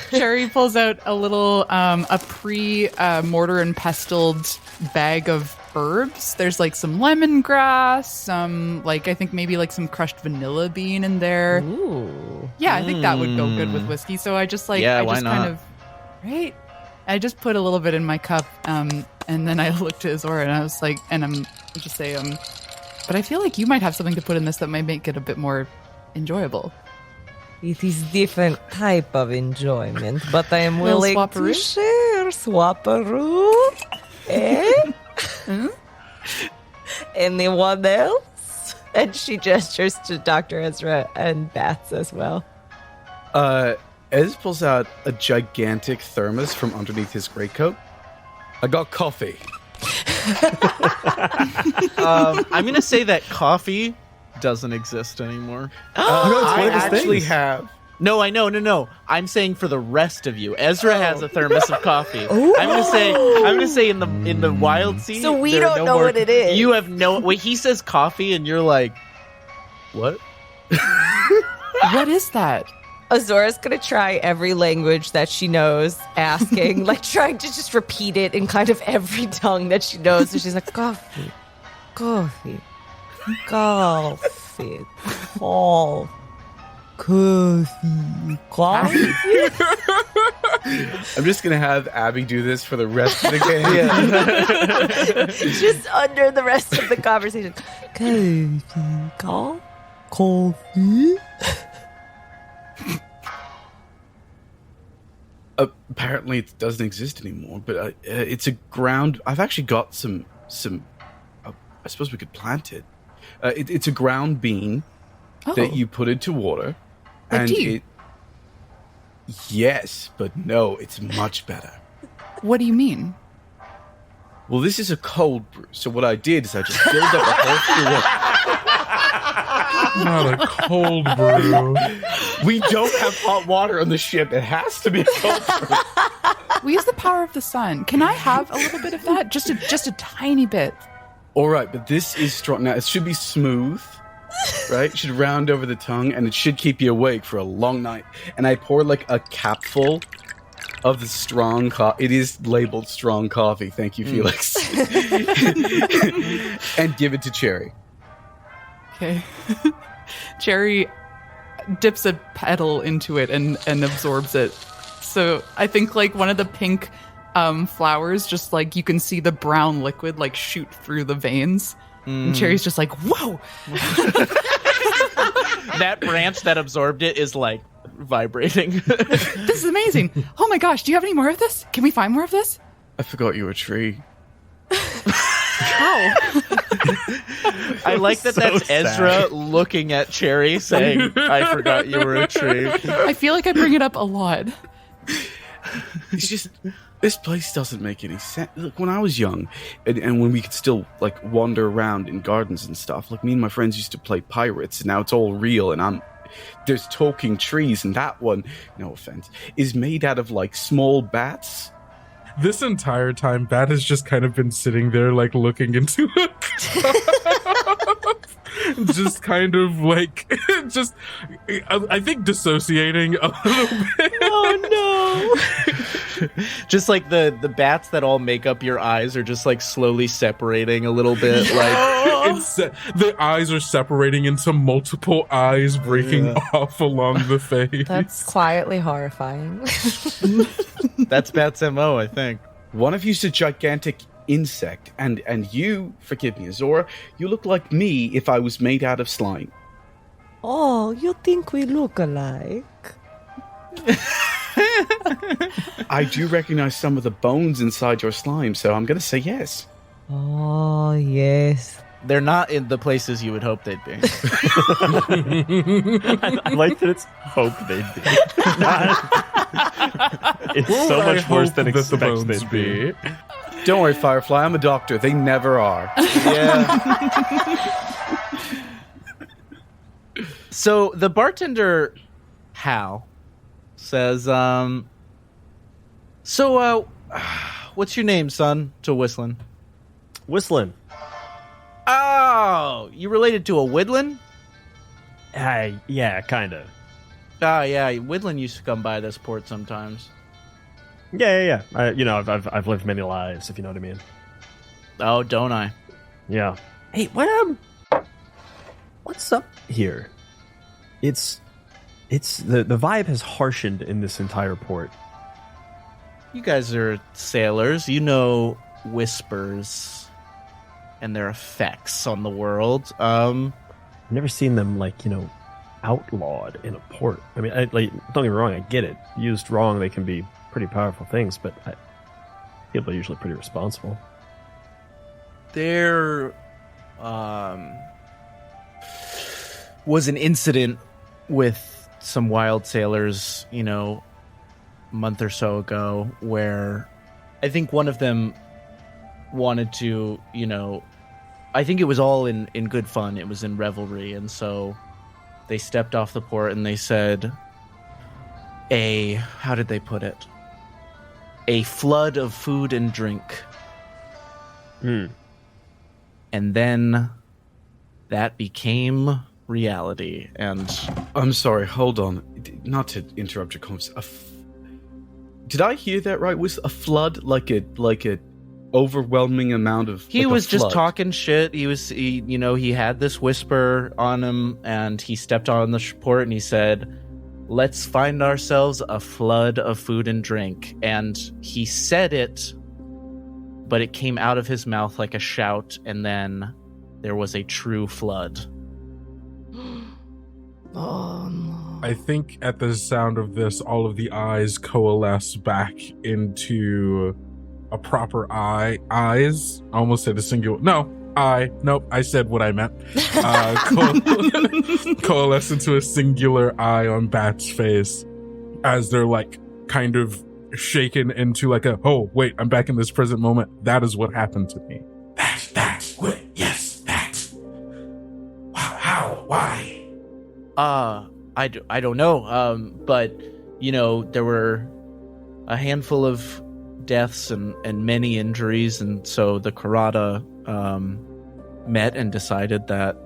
Cherry pulls out a little, a mortar and pestled bag of herbs. There's like some lemongrass, some I think maybe like some crushed vanilla bean in there. Ooh. Yeah, I think that would go good with whiskey. So I just why not? kind of, right? I just put a little bit in my cup, and then I looked to Izora and I was like, but I feel like you might have something to put in this that might make it a bit more enjoyable. It is different type of enjoyment, but I am willing to share. Swapperoo. Eh? Anyone else? And she gestures to Dr. Ezra and Bats as well. Ez pulls out a gigantic thermos from underneath his greatcoat. I got coffee. I'm going to say that coffee doesn't exist anymore. I actually have No, I know. No. I'm saying for the rest of you. Ezra has a thermos of coffee. I'm gonna say in the Wildsea. So we there are don't know what it is. You have no. Wait, he says coffee, and you're like, what? What is that? Azora's gonna try every language that she knows, asking, like trying to just repeat it in kind of every tongue that she knows. So she's like, coffee, coffee, coffee, coffee. Coffee. I'm just gonna have Abby do this for the rest of the game. Just under the rest of the conversation. Coffee. Apparently, it doesn't exist anymore. But it's a ground. I've actually got some. I suppose we could plant it. It's a ground bean that you put into water. Like And tea. Yes, but no, it's much better. What do you mean? Well, this is a cold brew, so what I did is I just filled up a whole Not a cold brew. We don't have hot water on the ship. It has to be a cold brew. We use the power of the sun. Can I have a little bit of that? Just a tiny bit. All right, but this is strong. Now, it should be smooth, right? It should round over the tongue, and it should keep you awake for a long night. And I pour like a capful of the strong coffee. It is labeled strong coffee. Thank you, Felix. And give it to Cherry. Okay. Cherry dips a petal into it and absorbs it. So I think like one of the pink flowers, just like you can see the brown liquid like shoot through the veins. And Cherry's just like, whoa! That branch that absorbed it is like vibrating. This is amazing. Oh my gosh, do you have any more of this? Can we find more of this? I forgot you were a tree. How? I like that. So That's sad. Ezra looking at Cherry saying, I forgot you were a tree. I feel like I bring it up a lot. It's just, this place doesn't make any sense. Look, when I was young, and when we could still, like, wander around in gardens and stuff, like, me and my friends used to play pirates, and now it's all real, and there's talking trees, and that one, no offense, is made out of, like, small bats. This entire time, Bat has just kind of been sitting there, like, looking into it. Just kind of, like, just, I think dissociating a little bit. Oh, no. Just like the bats that all make up your eyes are just, like, slowly separating a little bit. Like The eyes are separating into multiple eyes breaking off along the face. That's quietly horrifying. That's Bat's MO, I think. One of you's a gigantic insect, and you, forgive me, Izora, you look like me if I was made out of slime. Oh, you think we look alike? I do recognize some of the bones inside your slime, so I'm going to say yes. Oh, yes. They're not in the places you would hope they'd be. I like that it's hope they'd be. It's Well, so I much worse hope than that the expects bones they'd be. Don't worry, Firefly, I'm a doctor. They never are. Yeah. So the bartender, Hal, says, what's your name, son? To Whistlin. Whistlin. Oh, you related to a Widlin? Yeah, kind of. Ah, yeah, Widlin used to come by this port sometimes. Yeah. I've lived many lives, if you know what I mean. Oh, don't I? Yeah. Hey, what's up here? It's the vibe has harshened in this entire port. You guys are sailors. You know whispers and their effects on the world. I've never seen them outlawed in a port. I mean, don't get me wrong, I get it. Used wrong, they can be pretty powerful things, but people are usually pretty responsible. There was an incident with some Wildsailors, a month or so ago, where I think one of them wanted to, I think it was all in good fun. It was in revelry, and so they stepped off the port and they said, how did they put it? A flood of food and drink. And then that became reality. And I'm sorry, hold on. Not to interrupt your conversation. Did I hear that right? Was a flood like a overwhelming amount of? He was just talking shit. He had this whisper on him, and he stepped on the port and he said, "Let's find ourselves a flood of food and drink." And he said it, but it came out of his mouth like a shout, and then there was a true flood. Oh no. I think at the sound of this, all of the eyes coalesce back into a proper eye. Eyes? I almost said a singular. No, eye. Nope, I said what I meant. Coalesce into a singular eye on Bat's face as they're like kind of shaken into like oh, wait, I'm back in this present moment. That is what happened to me. That, what? Yes, that. How? Why? I don't know. But, there were a handful of deaths and many injuries. And so the Karada met and decided that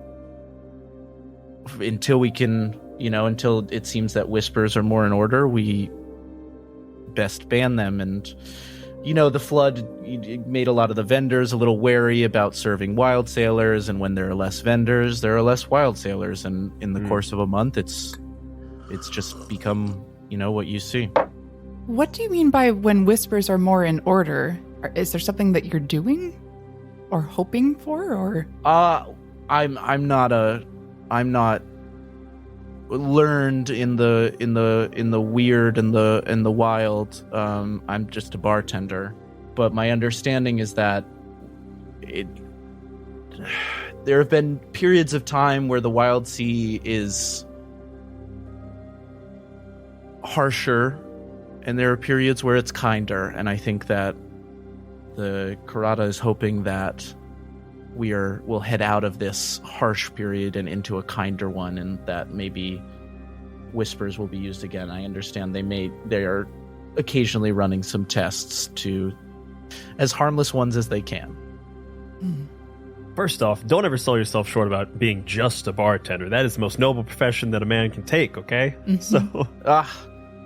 until it seems that whispers are more in order, we best ban them. And, the flood made a lot of the vendors a little wary about serving Wildsailors. And when there are less vendors, there are less Wildsailors. And in the course of a month, it's just become, what you see. What do you mean by when whispers are more in order? Is there something that you're doing or hoping for, or? I'm not learned in the weird and the wild. I'm just a bartender, but my understanding is that there have been periods of time where the Wildsea is harsher, and there are periods where it's kinder, and I think that the Karada is hoping that we'll head out of this harsh period and into a kinder one, and that maybe whispers will be used again. I understand they are occasionally running some tests to as harmless ones as they can. First off, don't ever sell yourself short about being just a bartender. That is the most noble profession that a man can take, okay? So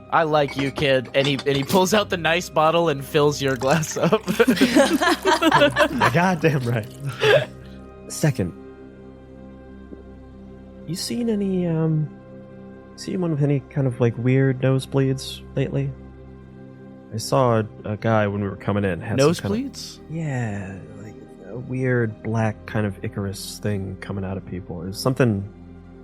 I like you, kid. And he pulls out the nice bottle and fills your glass up. Goddamn right. Second, you seen anyone with any kind of like weird nosebleeds lately? I saw a guy when we were coming in. Had Nosebleeds? Yeah, like a weird black kind of Icarus thing coming out of people. It was something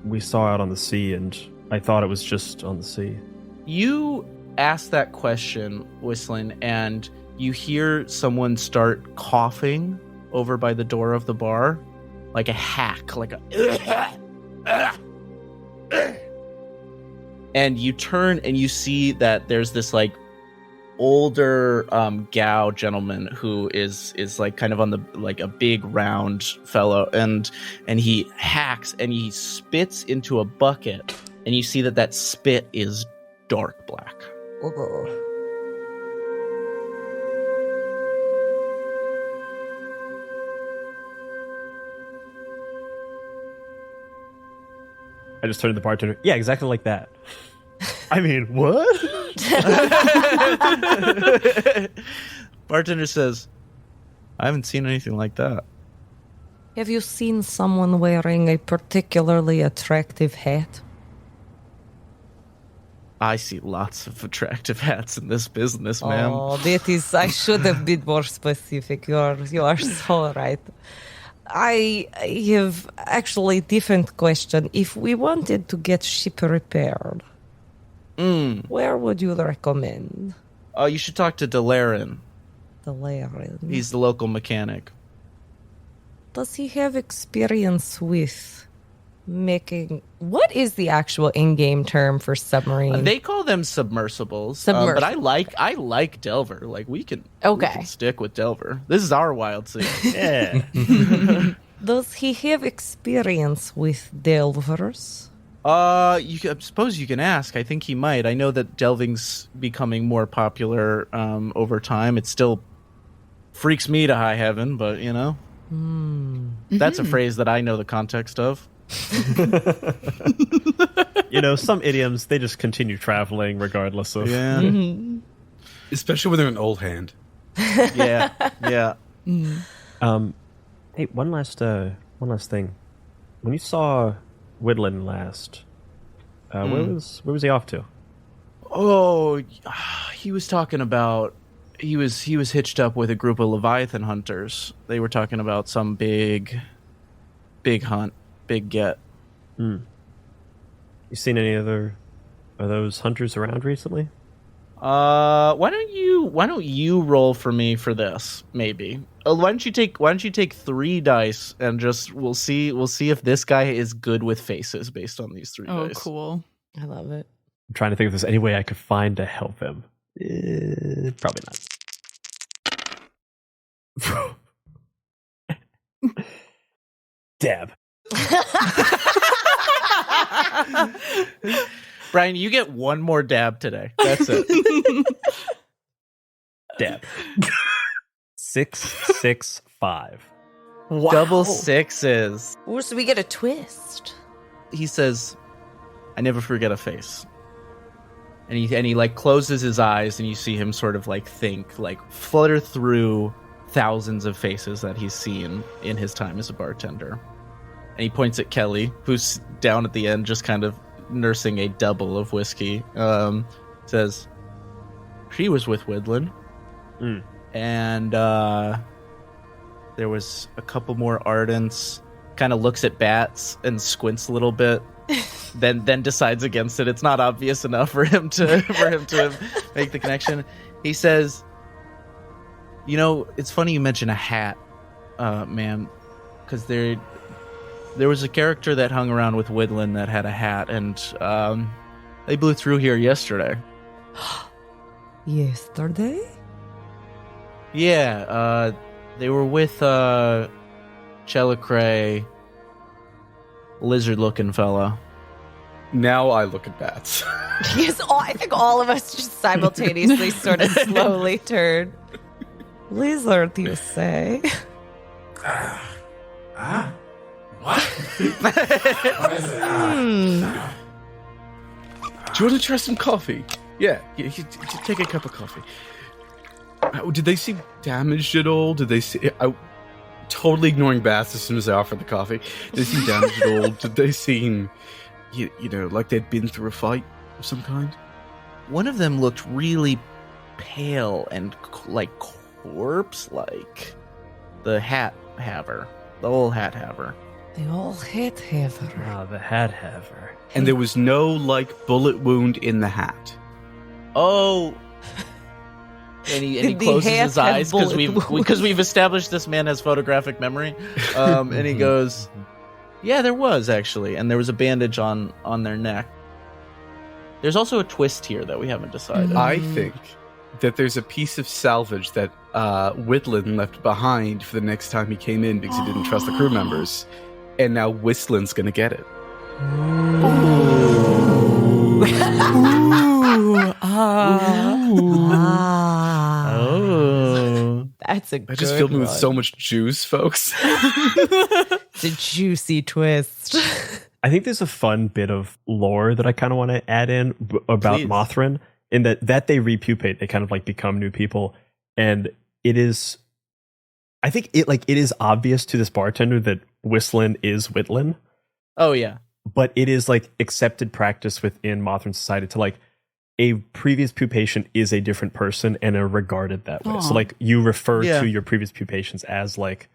we saw out on the sea, and I thought it was just on the sea. You ask that question, Whistlin, and you hear someone start coughing over by the door of the bar, like a hack, like a... And you turn and you see that there's this like older Gao gentleman who is like kind of on the like a big round fellow, and he hacks and he spits into a bucket, and you see that spit is dark black. I just turned to the bartender. Yeah, exactly like that. I mean, what? Bartender says, I haven't seen anything like that. Have you seen someone wearing a particularly attractive hat? I see lots of attractive hats in this business, ma'am. Oh, that is... I should have been more specific. You are so right. I have actually a different question. If we wanted to get ship repaired, where would you recommend? Oh, you should talk to Delarin. Delarin. He's the local mechanic. Does he have experience with making... What is the actual in-game term for submarine? They call them submersibles. But I like Delver. Like, we can stick with Delver. This is our Wildsea. Yeah. Does he have experience with Delvers? I suppose you can ask. I think he might. I know that delving's becoming more popular over time. It still freaks me to high heaven, but you know, that's a phrase that I know the context of. You know, some idioms, they just continue traveling regardless of. Yeah. Especially when they're an old hand. Yeah. Hey, one last thing. When you saw Whistlin last, where was he off to? Oh, he was talking about he was hitched up with a group of Leviathan hunters. They were talking about some big hunt, big get. You seen any other of those hunters around recently? Why don't you roll for me for this? Maybe. Why don't you take 3 dice and just we'll see if this guy is good with faces based on these 3 dice. Oh, cool. I love it. I'm trying to think if there's any way I could find to help him. Probably not. Dab. Brian, you get 1 more dab today. That's it. Dab. 6, 6, 5. Wow. Double 6s. Ooh, so we get a twist. He says, "I never forget a face." And he like closes his eyes, and you see him sort of like think, like flutter through thousands of faces that he's seen in his time as a bartender. And he points at Kelly, who's down at the end, just kind of nursing a double of whiskey. Says, "She was with Whistlin." And there was a couple more Ardents. Kind of looks at bats and squints a little bit. then decides against it. It's not obvious enough for him to make the connection. He says, "You know, it's funny you mention a hat, ma'am, because there was a character that hung around with Whistlin that had a hat, and they blew through here yesterday." Yesterday? Yeah, they were with Chelicray, lizard-looking fella. Now I look at bats. Yes, I think all of us just simultaneously sort of slowly turn. Lizard, you say? What? What is it? Do you want to try some coffee? Yeah, take a cup of coffee. Did they seem damaged at all? Did they see? Totally ignoring bats as soon as I offered the coffee. Did they seem damaged at all? Did they seem, you know, like they'd been through a fight of some kind? One of them looked really pale and like corpse-like. The hat haver. The old hat haver. The old hat haver. Ah, the hat haver. And there was no, like, bullet wound in the hat. Oh. And he closes his eyes because we've established this man has photographic memory. And he goes, "Yeah, there was actually, and there was a bandage on their neck. There's also a twist here that we haven't decided." I think that there's a piece of salvage that Whistlin left behind for the next time he came in because he didn't trust the crew members, and now Whistlin's gonna get it. Oh, that's a good I just filled me with one. so much juice, folks. It's a juicy twist. I think there's a fun bit of lore that I kind of want to add in about Please. Mothrin, in that they repupate, they kind of like become new people, and it is, I think it is obvious to this bartender that Whistlin is Whistlin. Oh yeah. But it is like accepted practice within Mothrin society to like a previous pupation is a different person and are regarded that way. Aww. So like you refer Yeah. to your previous pupations as like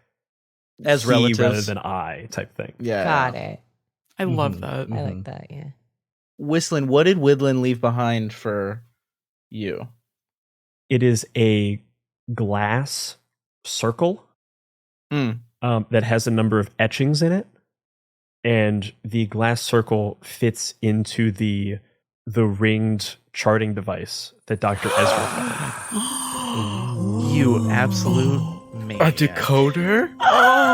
As he relatives. rather than I type thing. Yeah. Got it. I love that. I like that, yeah. Whistlin, what did Whistlin leave behind for you? It is a glass circle that has a number of etchings in it, and the glass circle fits into the ringed charting device that Dr. Ezra found. You absolute man. A decoder?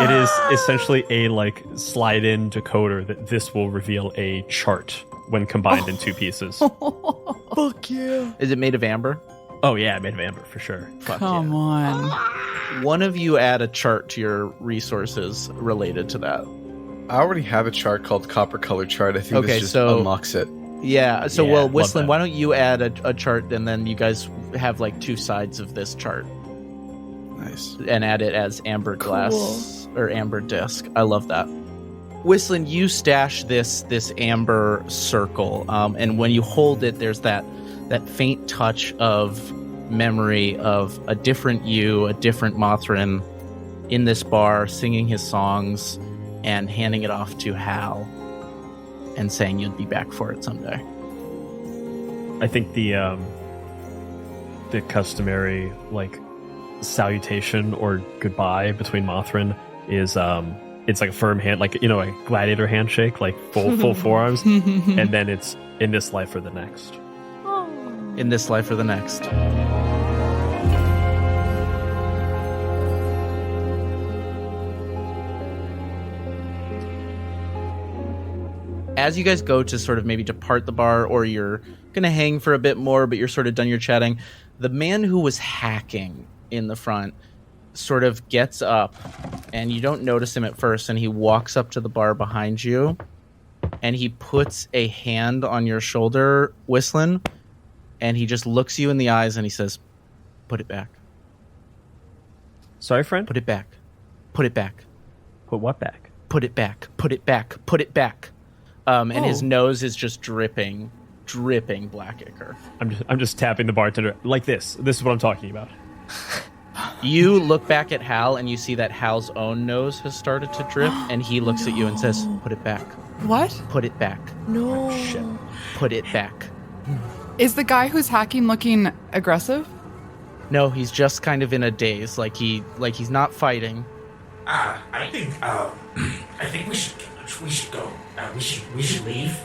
It is essentially a like slide-in decoder that this will reveal a chart when combined in 2 pieces. Fuck yeah. Is it made of amber? Oh yeah, made of amber for sure. Come on. One of you add a chart to your resources related to that. I already have a chart called Copper Color Chart. I think Okay, this just so- unlocks it. Yeah, so Yeah, well, love Whistlin, that. why don't you add a chart and then you guys have like 2 sides of this chart Nice. and add it as amber glass or amber disc. I love that. Whistlin, you stash this amber circle, and when you hold it, there's that faint touch of memory of a different you, a different Mothrin in this bar singing his songs and handing it off to Hal and saying you'd be back for it someday. I think the customary like salutation or goodbye between Mothrin is it's like a firm hand, like you know, a gladiator handshake, like full forearms, and then it's in this life or the next. In this life or the next. As you guys go to sort of maybe depart the bar, or you're gonna hang for a bit more, but you're sort of done your chatting, the man who was hacking in the front sort of gets up, and you don't notice him at first, and he walks up to the bar behind you, and he puts a hand on your shoulder, Whistlin, and he just looks you in the eyes and he says, "Put it back. Sorry, friend. Put it back. Put it back. Put what back? Put it back. Put it back. Put it back." And his nose is just dripping black ichor. I'm just tapping the bartender like this. This is what I'm talking about. You look back at Hal and you see that Hal's own nose has started to drip, and he looks at you and says, "Put it back. What? Put it back. No. Shit. Put it back." Is the guy who's hacking looking aggressive? No, he's just kind of in a daze, like he's not fighting. I think we should go. We should leave.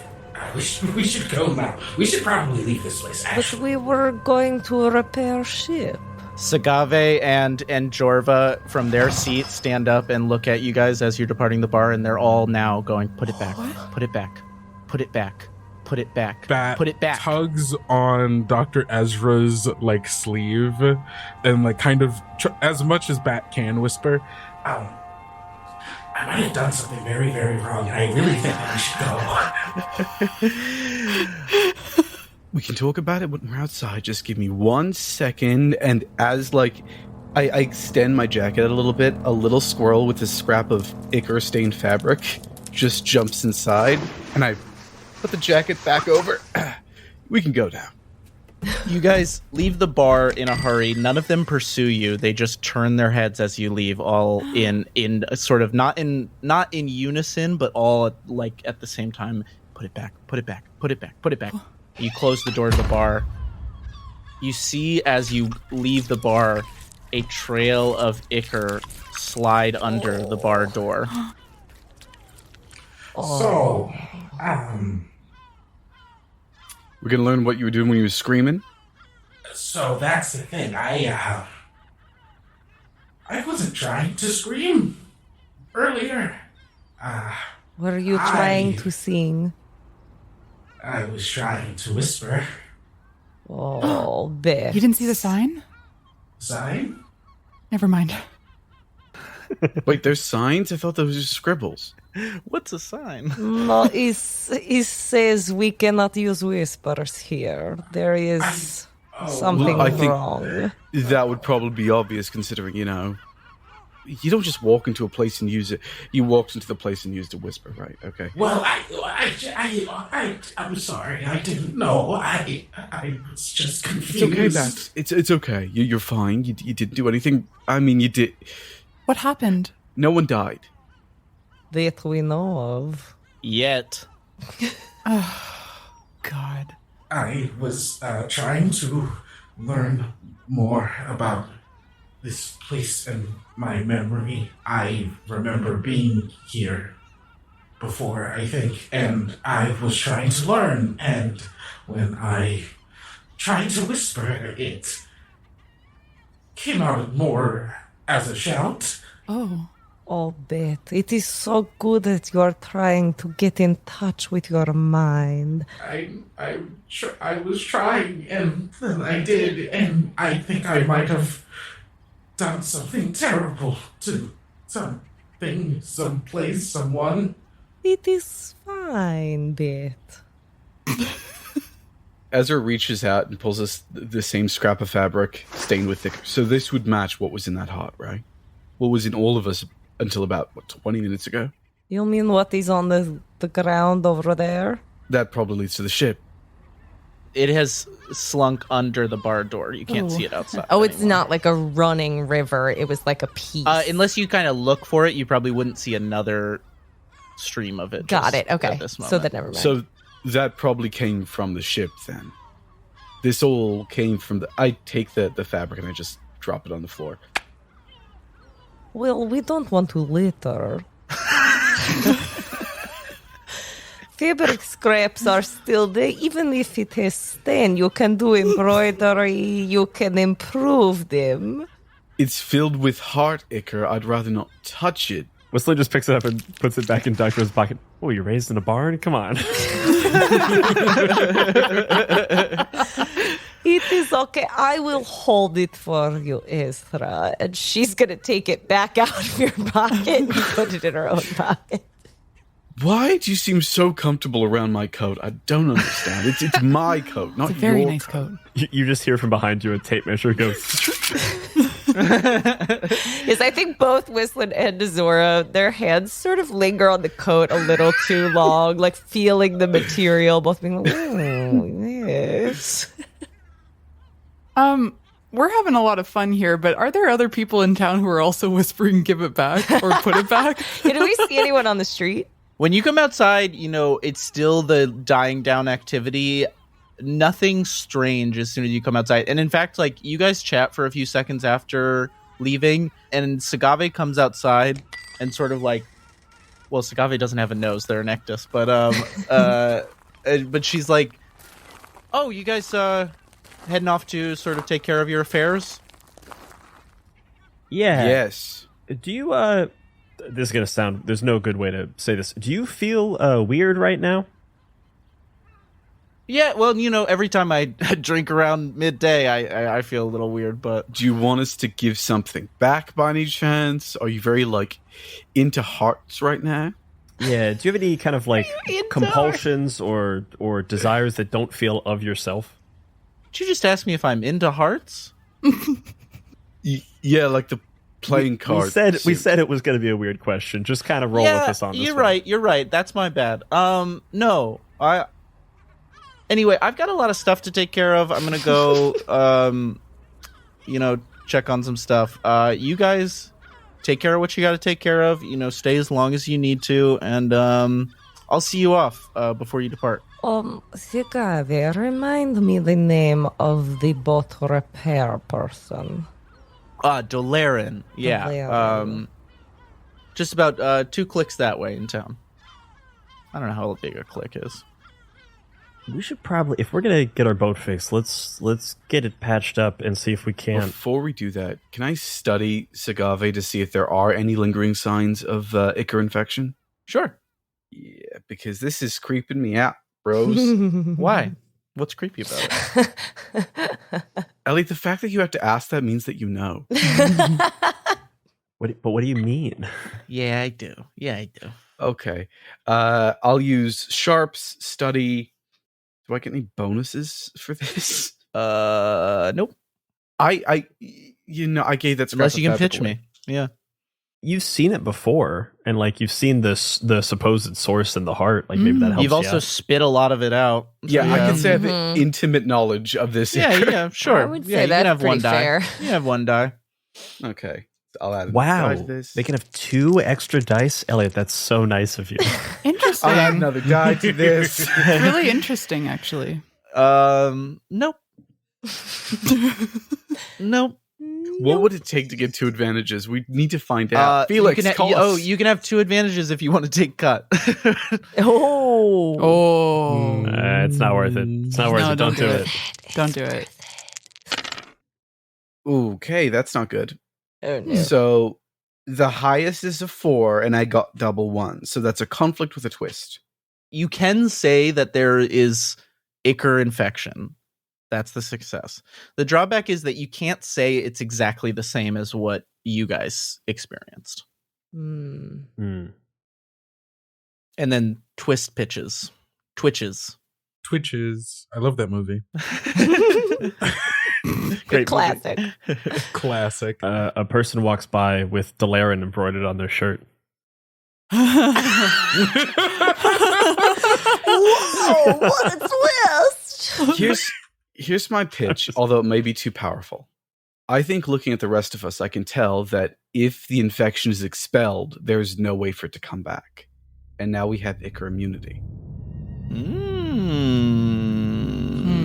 We should go now. We should probably leave this place. But Actually, we were going to repair ship. Sagave and Jorva from their seats stand up and look at you guys as you're departing the bar, and they're all now going, "Put it back. Put it back. Put it back. Put it back. Bat Put it back." tugs on Dr. Ezra's like sleeve and like kind of as much as Bat can whisper, I might have done something very, very wrong, and I really think that we should go. We can talk about it when we're outside. Just give me 1 second. And as like I extend my jacket a little bit, a little squirrel with a scrap of ichor stained fabric just jumps inside, and I put the jacket back over. We can go now. You guys leave the bar in a hurry. None of them pursue you. They just turn their heads as you leave, all in a sort of not in unison, but all like at the same time. Put it back. Put it back. Put it back. Put it back. You close the door to the bar. You see as you leave the bar a trail of ichor slide under the bar door. So, We're gonna learn what you were doing when you were screaming. so that's the thing. I wasn't trying to scream earlier. Were you trying to sing? I was trying to whisper. Oh, Beth. You didn't see the sign? Sign? Never mind. Wait, there's signs? I thought those were just scribbles. What's a sign? No, it says we cannot use whispers here. There is something well, I think- wrong. That would probably be obvious considering, you know, you don't just walk into a place and use it. You walked into the place and used a whisper, right? Okay. Well, I'm sorry. I didn't know. I was just confused. It's okay, Bax. It's okay. You're fine. You didn't do anything. I mean, you did. What happened? No one died. That we know of. Yet. God. I was trying to learn more about this place and my memory. I remember being here before, I think, and I was trying to learn, and when I tried to whisper, it came out more as a shout. Oh. Oh, Beth, it is so good that you are trying to get in touch with your mind. I was trying, and then I did, and I think I might have done something terrible to something, someplace, someone. It is fine, Beth. Ezra reaches out and pulls us the same scrap of fabric stained with thick. So this would match what was in that hut, right? What was in all of us until about, 20 minutes ago? You mean what is on the ground over there? That probably leads to the ship. It has slunk under the bar door. You can't see it outside. Oh, it's anymore. not like a running river. It was like a piece. Unless you kind of look for it, you probably wouldn't see another stream of it. Got just it. Okay. at this So moment. then never mind. So that probably came from the ship then. This all came from the... I take the fabric and I just drop it on the floor. Well, we don't want to litter. Fabric scraps are still there. Even if it has stain, you can do embroidery. You can improve them. It's filled with heart ichor. I'd rather not touch it. Whistlin just picks it up and puts it back in Doctor's pocket. Oh, you're raised in a barn? Come on. It is okay. I will hold it for you, Ezra. And she's going to take it back out of your pocket and put it in her own pocket. Why do you seem so comfortable around my coat? I don't understand. It's my coat, not It's a very your nice coat. You just hear from behind you a tape measure goes. Yes, I think both Whistlin and Izora, their hands sort of linger on the coat a little too long, like feeling the material, both being like, oh, yes. We're having a lot of fun here, but are there other people in town who are also whispering "give it back" or "put it back"? Yeah, do we see anyone on the street? When you come outside, it's still the dying down activity. Nothing strange as soon as you come outside. And in fact, you guys chat for a few seconds after leaving, and Sagave comes outside and sort of well, Sagave doesn't have a nose, they're an ectus, but she's like, oh, you guys heading off to sort of take care of your affairs? Yeah. Yes. Do you, this is going to sound, there's no good way to say this. Do you feel weird right now? Yeah, well, every time I drink around midday, I feel a little weird, but... Do you want us to give something back by any chance? Are you very, into hearts right now? Yeah, do you have any kind of, compulsions or desires that don't feel of yourself? Did you just ask me if I'm into hearts? Yeah, like the playing cards. We said it was going to be a weird question. Just kind of roll with us on this you're one. right, you're right. That's my bad. No, Anyway, I've got a lot of stuff to take care of. I'm going to go, check on some stuff. You guys take care of what you got to take care of. Stay as long as you need to. And I'll see you off before you depart. Sagave, remind me the name of the boat repair person. Dolarin. Yeah. Dolarin. Just about 2 clicks that way in town. I don't know how big a click is. We should probably, if we're gonna get our boat fixed, let's get it patched up and see if we can. Before we do that, can I study Sagave to see if there are any lingering signs of ichor infection? Sure. Yeah, because this is creeping me out, bros. Why? What's creepy about it? Elliot, the fact that you have to ask that means that you know. But what do you mean? Yeah, I do. Okay. I'll use sharps, study. Do I get any bonuses for this? Nope. I gave that Unless you can pitch me. Yeah. You've seen it before, and you've seen the supposed source in the heart. Maybe that helps. You've also spit a lot of it out. Yeah, I can say I have intimate knowledge of this. Yeah, sure. I would yeah, say you that's can have pretty one die. fair. You can have 1 die. Okay. I'll add Wow. die to this. They can have 2 extra dice? Elliot, that's so nice of you. Interesting. I'll add another die to this. Really interesting, actually. Nope. Nope. What would it take to get 2 advantages? We need to find out. Felix, call us. you can have 2 advantages if you want to take cut. Oh. It's not worth it. It's not worth No, it. Don't do it. Don't do it. Okay, that's not good. Oh no. So the highest is a 4, and I got double 1. So that's a conflict with a twist. You can say that there is ichor infection. That's the success. The drawback is that you can't say it's exactly the same as what you guys experienced. Hmm. Mm. And then twist pitches. Twitches. Twitches. I love that movie. Great Classic. Classic. A person walks by with Delarin embroidered on their shirt. Whoa, what a twist! Here's my pitch, although it may be too powerful. I think looking at the rest of us, I can tell that if the infection is expelled, there's no way for it to come back. And now we have ichor immunity.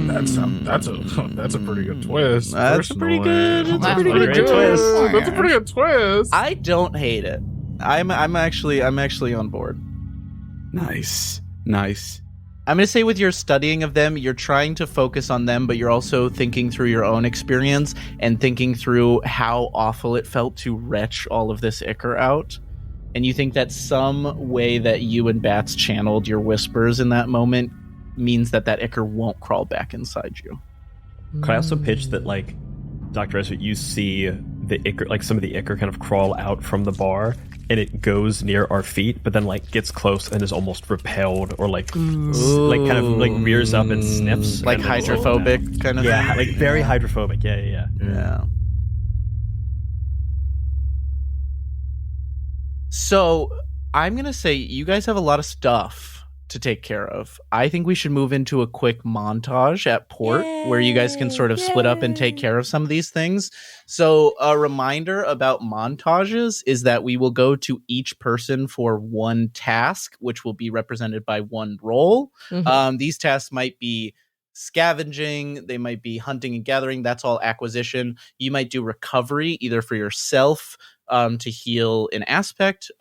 That's a pretty good twist. That's a pretty good. That's That's a a pretty pretty good good twist. twist. That's a pretty good twist. I don't hate it. I'm actually on board. Nice. I'm going to say with your studying of them, you're trying to focus on them, but you're also thinking through your own experience and thinking through how awful it felt to retch all of this ichor out. And you think that some way that you and Bats channeled your whispers in that moment means that ichor won't crawl back inside you. Could I also pitch that, like, Dr. Ezra, you see the ichor, like some of the ichor kind of crawl out from the bar, and it goes near our feet, but then like gets close and is almost repelled, or like like kind of like rears up and sniffs, Like and then- hydrophobic kind of Yeah, thing? like very hydrophobic. Yeah. Yeah. So I'm going to say you guys have a lot of stuff to take care of. I think we should move into a quick montage at port where you guys can sort of split up and take care of some of these things. So a reminder about montages is that we will go to each person for one task, which will be represented by one role. Mhm. These tasks might be scavenging, they might be hunting and gathering. That's all acquisition. You might do recovery either for yourself to heal an aspect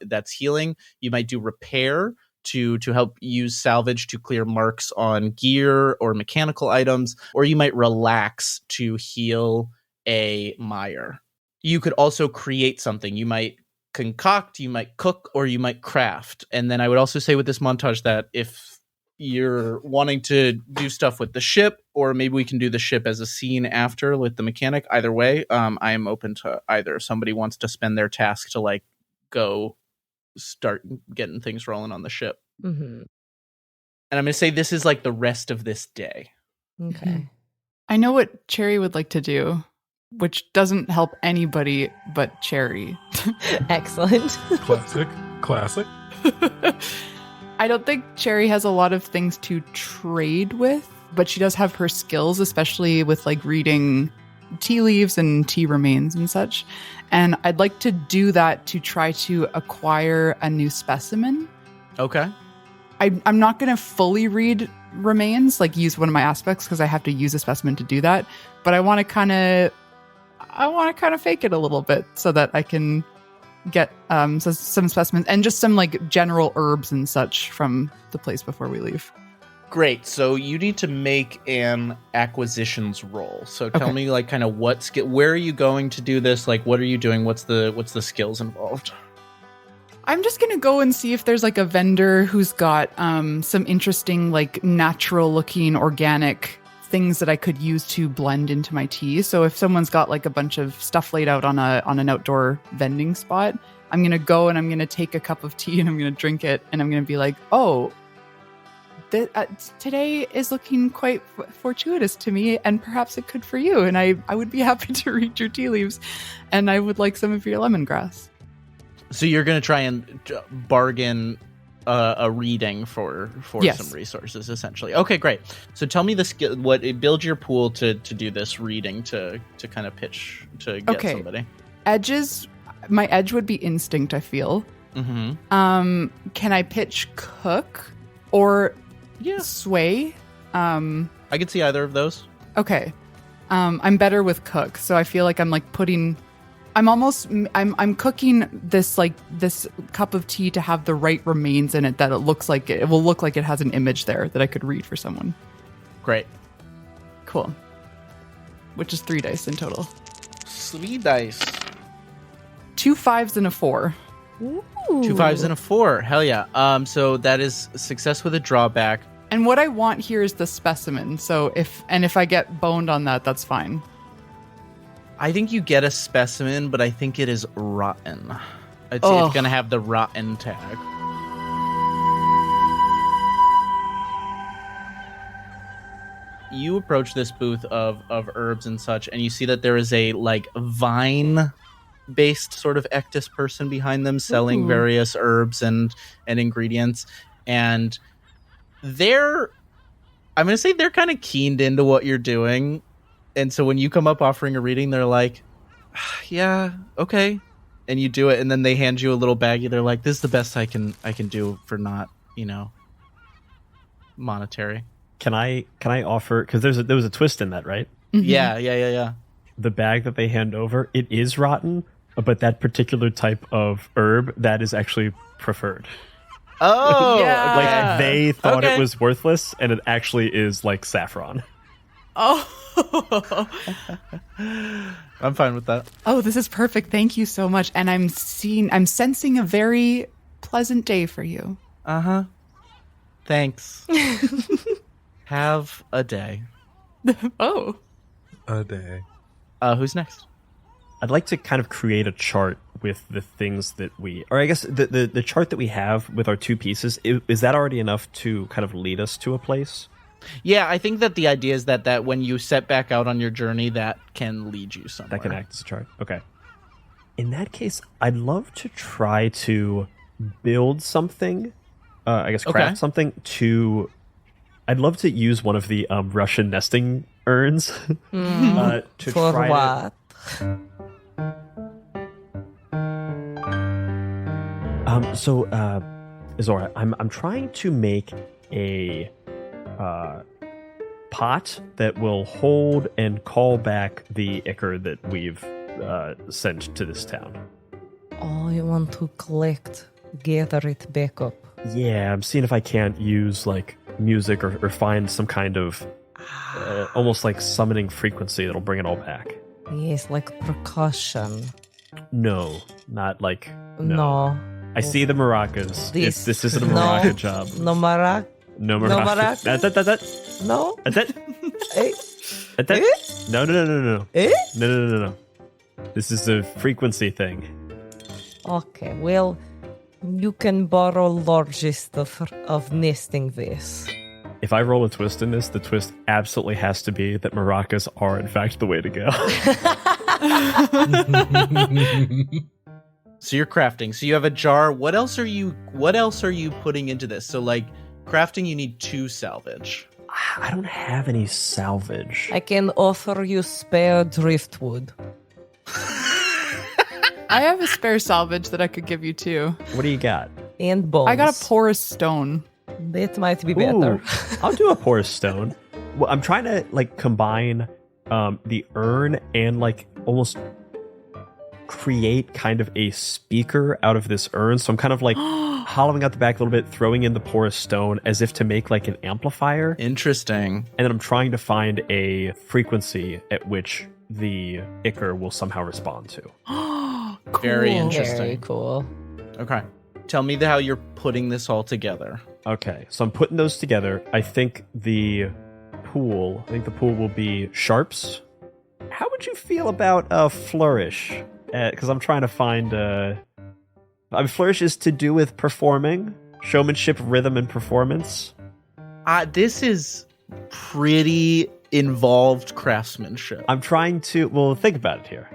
that's healing. You might do repair to help use salvage to clear marks on gear or mechanical items, or you might relax to heal a mire. You could also create something. You might concoct, you might cook, or you might craft. And then I would also say with this montage that if you're wanting to do stuff with the ship, or maybe we can do the ship as a scene after with the mechanic, either way, I am open to either. If somebody wants to spend their task to like go start getting things rolling on the ship. Mhm. And I'm going to say this is like the rest of this day. Okay. I know what Cherry would like to do, which doesn't help anybody but Cherry. Excellent. Classic. I don't think Cherry has a lot of things to trade with, but she does have her skills, especially with like reading tea leaves and tea remains and such. And I'd like to do that to try to acquire a new specimen. Okay. I'm not going to fully read remains, like use one of my aspects because I have to use a specimen to do that. But I want to kind of fake it a little bit so that I can get some specimens and just some like general herbs and such from the place before we leave. Great. So you need to make an acquisitions roll. So tell Okay. me like kind of what skill, where are you going to do this? Like what are you doing? What's the skills involved? I'm just going to go and see if there's like a vendor who's got some interesting like natural looking organic things that I could use to blend into my tea. So if someone's got like a bunch of stuff laid out on an outdoor vending spot, I'm going to go and I'm going to take a cup of tea and I'm going to drink it and I'm going to be like, oh, today is looking quite fortuitous to me and perhaps it could for you. And I would be happy to read your tea leaves and I would like some of your lemongrass. So you're going to try and bargain a reading for Yes. some resources, essentially. Okay, great. So tell me the skill. Build your pool to do this reading to kind of pitch to get Okay. somebody. Edges, my edge would be instinct, I feel. Mm-hmm. Can I pitch cook or Yeah, sway? I could see either of those. Okay. I'm better with cook, so I feel like I'm like I'm cooking this cup of tea to have the right remains in it that it will look like it has an image there that I could read for someone. Great. Cool. Which is 3 dice in total. 3 dice. 2 5s and a 4. Ooh. 2 5s and a 4. Hell yeah. So that is success with a drawback. And what I want here is the specimen. So if I get boned on that, that's fine. I think you get a specimen, but I think it is rotten. I'd say it's going to have the rotten tag. You approach this booth of herbs and such, and you see that there is a like vine-based sort of ectus person behind them selling various herbs and ingredients. And I'm going to say they're kind of keened into what you're doing. And so when you come up offering a reading, they're like, yeah, okay. And you do it, and then they hand you a little baggie. They're like, this is the best I can do for not, monetary. Can I offer, because there was a twist in that, right? Mm-hmm. Yeah. The bag that they hand over, it is rotten, but that particular type of herb, that is actually preferred. Oh, Yeah. Like they thought Okay. it was worthless, and it actually is like saffron. Oh. I'm fine with that. Oh, this is perfect. Thank you so much. And I'm sensing a very pleasant day for you. Uh-huh. Thanks. Have a day. Oh. A day. Who's next? I'd like to kind of create a chart with the things that or I guess the chart that we have with our 2 pieces, is that already enough to kind of lead us to a place? Yeah, I think that the idea is that when you set back out on your journey, that can lead you somewhere. That can act as a chart. Okay. In that case, I'd love to try to build something, craft something to... I'd love to use one of the Russian nesting urns to For try what? Izora, I'm trying to make a pot that will hold and call back the ichor that we've sent to this town. Oh, you want to gather it back up. Yeah, I'm seeing if I can't use like music or find some kind of almost like summoning frequency that'll bring it all back. Yes, like percussion. No, not like No. I see the maracas. This- This isn't a no. maraca job. No marac. No maraca. maraca? That's No. it. Eh? That's it. No. Eh? No. This is a frequency thing. Okay, well, you can borrow largest of nesting this. If I roll a twist in this, the twist absolutely has to be that maracas are in fact the way to go. So you're crafting. So you have a jar. What else are you putting into this? So like crafting, you need 2 salvage. I don't have any salvage. I can offer you spare driftwood. I have a spare salvage that I could give you too. What do you got? And bones. I got a porous stone. That might be better. Ooh, I'll do a porous stone. Well, I'm trying to like combine the urn and like almost create kind of a speaker out of this urn. So I'm kind of like hollowing out the back a little bit, throwing in the porous stone as if to make like an amplifier. Interesting. And then I'm trying to find a frequency at which the ichor will somehow respond to. Cool. Very interesting. Very cool. Okay. Tell me how you're putting this all together. Okay, so I'm putting those together. I think the pool will be sharps. How would you feel about a flourish? Because I'm trying to find flourish is to do with performing, showmanship, rhythm, and performance. This is pretty involved craftsmanship. I'm trying to, think about it here.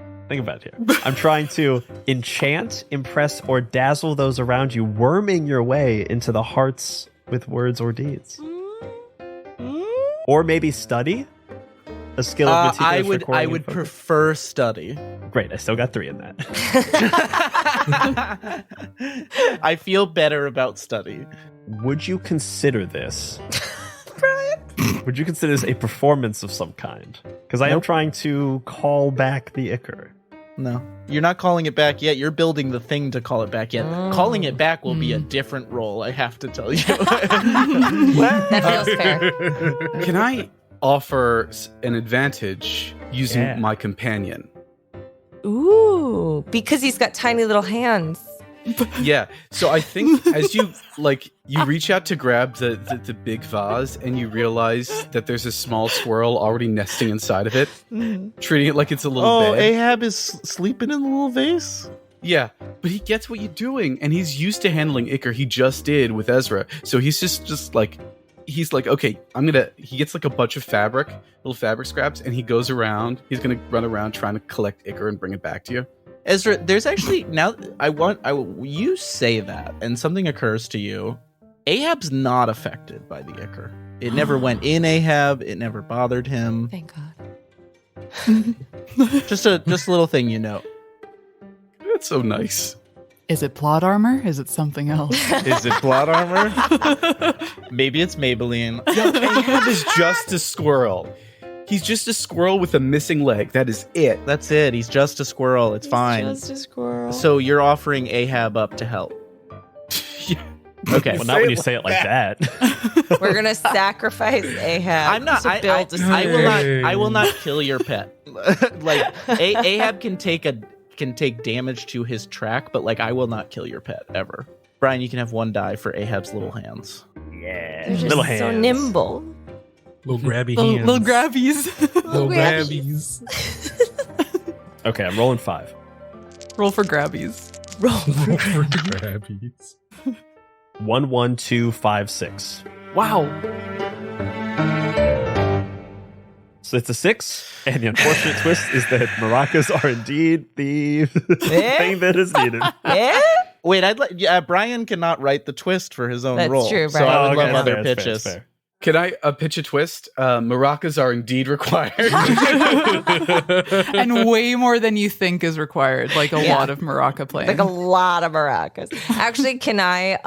I'm trying to enchant, impress, or dazzle those around you, worming your way into the hearts with words or deeds. Or maybe study a skill of meticulous recording I and would focus. prefer study. Great, I still got 3 in that. I feel better about study. Would you consider this? Would you consider this a performance of some kind? Because I am trying to call back the ichor. No, you're not calling it back yet. You're building the thing to call it back yet. Calling it back will be a different role, I have to tell you. That feels fair. Can I offer an advantage using Yeah. my companion? Ooh. Ooh, because he's got tiny little hands. Yeah. So I think as you reach out to grab the big vase and you realize that there's a small squirrel already nesting inside of it, treating it like it's a little bed. Ahab is sleeping in the little vase? Yeah, but he gets what you're doing, and he's used to handling Iker. He just did with Ezra. So he's just like, he's like, okay, he gets like a bunch of little fabric scraps, and he goes around. He's going to run around trying to collect Iker and bring it back to you. Ezra, there's actually, now, you say that, and something occurs to you. Ahab's not affected by the Iker. It never went in Ahab. It never bothered him. Thank God. Just a little thing you know. That's so nice. Is it plot armor? Is it something else? Is it plot armor? Maybe it's Maybelline. No, Ahab is just a squirrel. He's just a squirrel with a missing leg. That is it. That's it. He's just a squirrel. It's fine. Just a squirrel. So you're offering Ahab up to help. Yeah. Okay. Well, not when you say it like that. We're gonna sacrifice Ahab. I'm not. to build a I will not kill your pet. Like Ahab can take damage to his track, but like I will not kill your pet ever. Brian, you can have one die for Ahab's little hands. Yeah, They're just little hands. so nimble. Little grabby hands. Little grabbies. Little grabbies. Okay, I'm rolling 5. Roll for grabbies. Roll. Grabbies. 1, 1, 2, 5, 6. Wow. So it's a 6, and the unfortunate twist is that maracas are indeed the thing that is needed. Yeah? Wait, Brian cannot write the twist for his own That's role. true, So Brian. I would okay, love other that's fair, pitches. that's fair. Can I pitch a twist? Maracas are indeed required. And way more than you think is required. Like a Yeah. lot of maraca playing. Like a lot of maracas. Actually, can I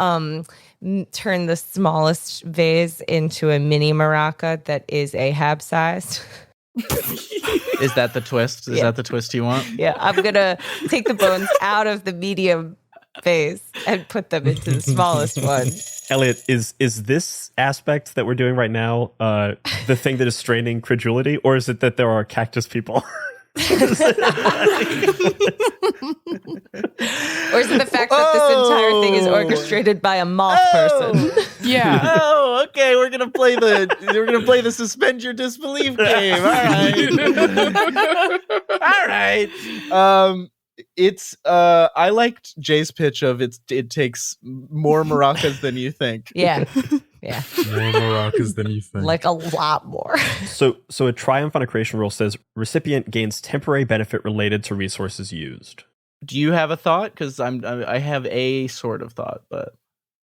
turn the smallest vase into a mini maraca that is Ahab sized? Is that the twist? Is that the twist you want? Yeah, I'm gonna take the bones out of the medium vase and put them into the smallest one. Elliot, is this aspect that we're doing right now the thing that is straining credulity, or is it that there are cactus people? Or is it the fact that this entire thing is orchestrated by a moth person? Yeah. Oh, okay. We're gonna play the suspend your disbelief game. All right. All right. It's I liked Jay's pitch of it takes more maracas than you think. Yeah. Yeah. More maracas than you think. Like a lot more. So a triumph on a creation roll says recipient gains temporary benefit related to resources used. Do you have a thought? Because I have a sort of thought, but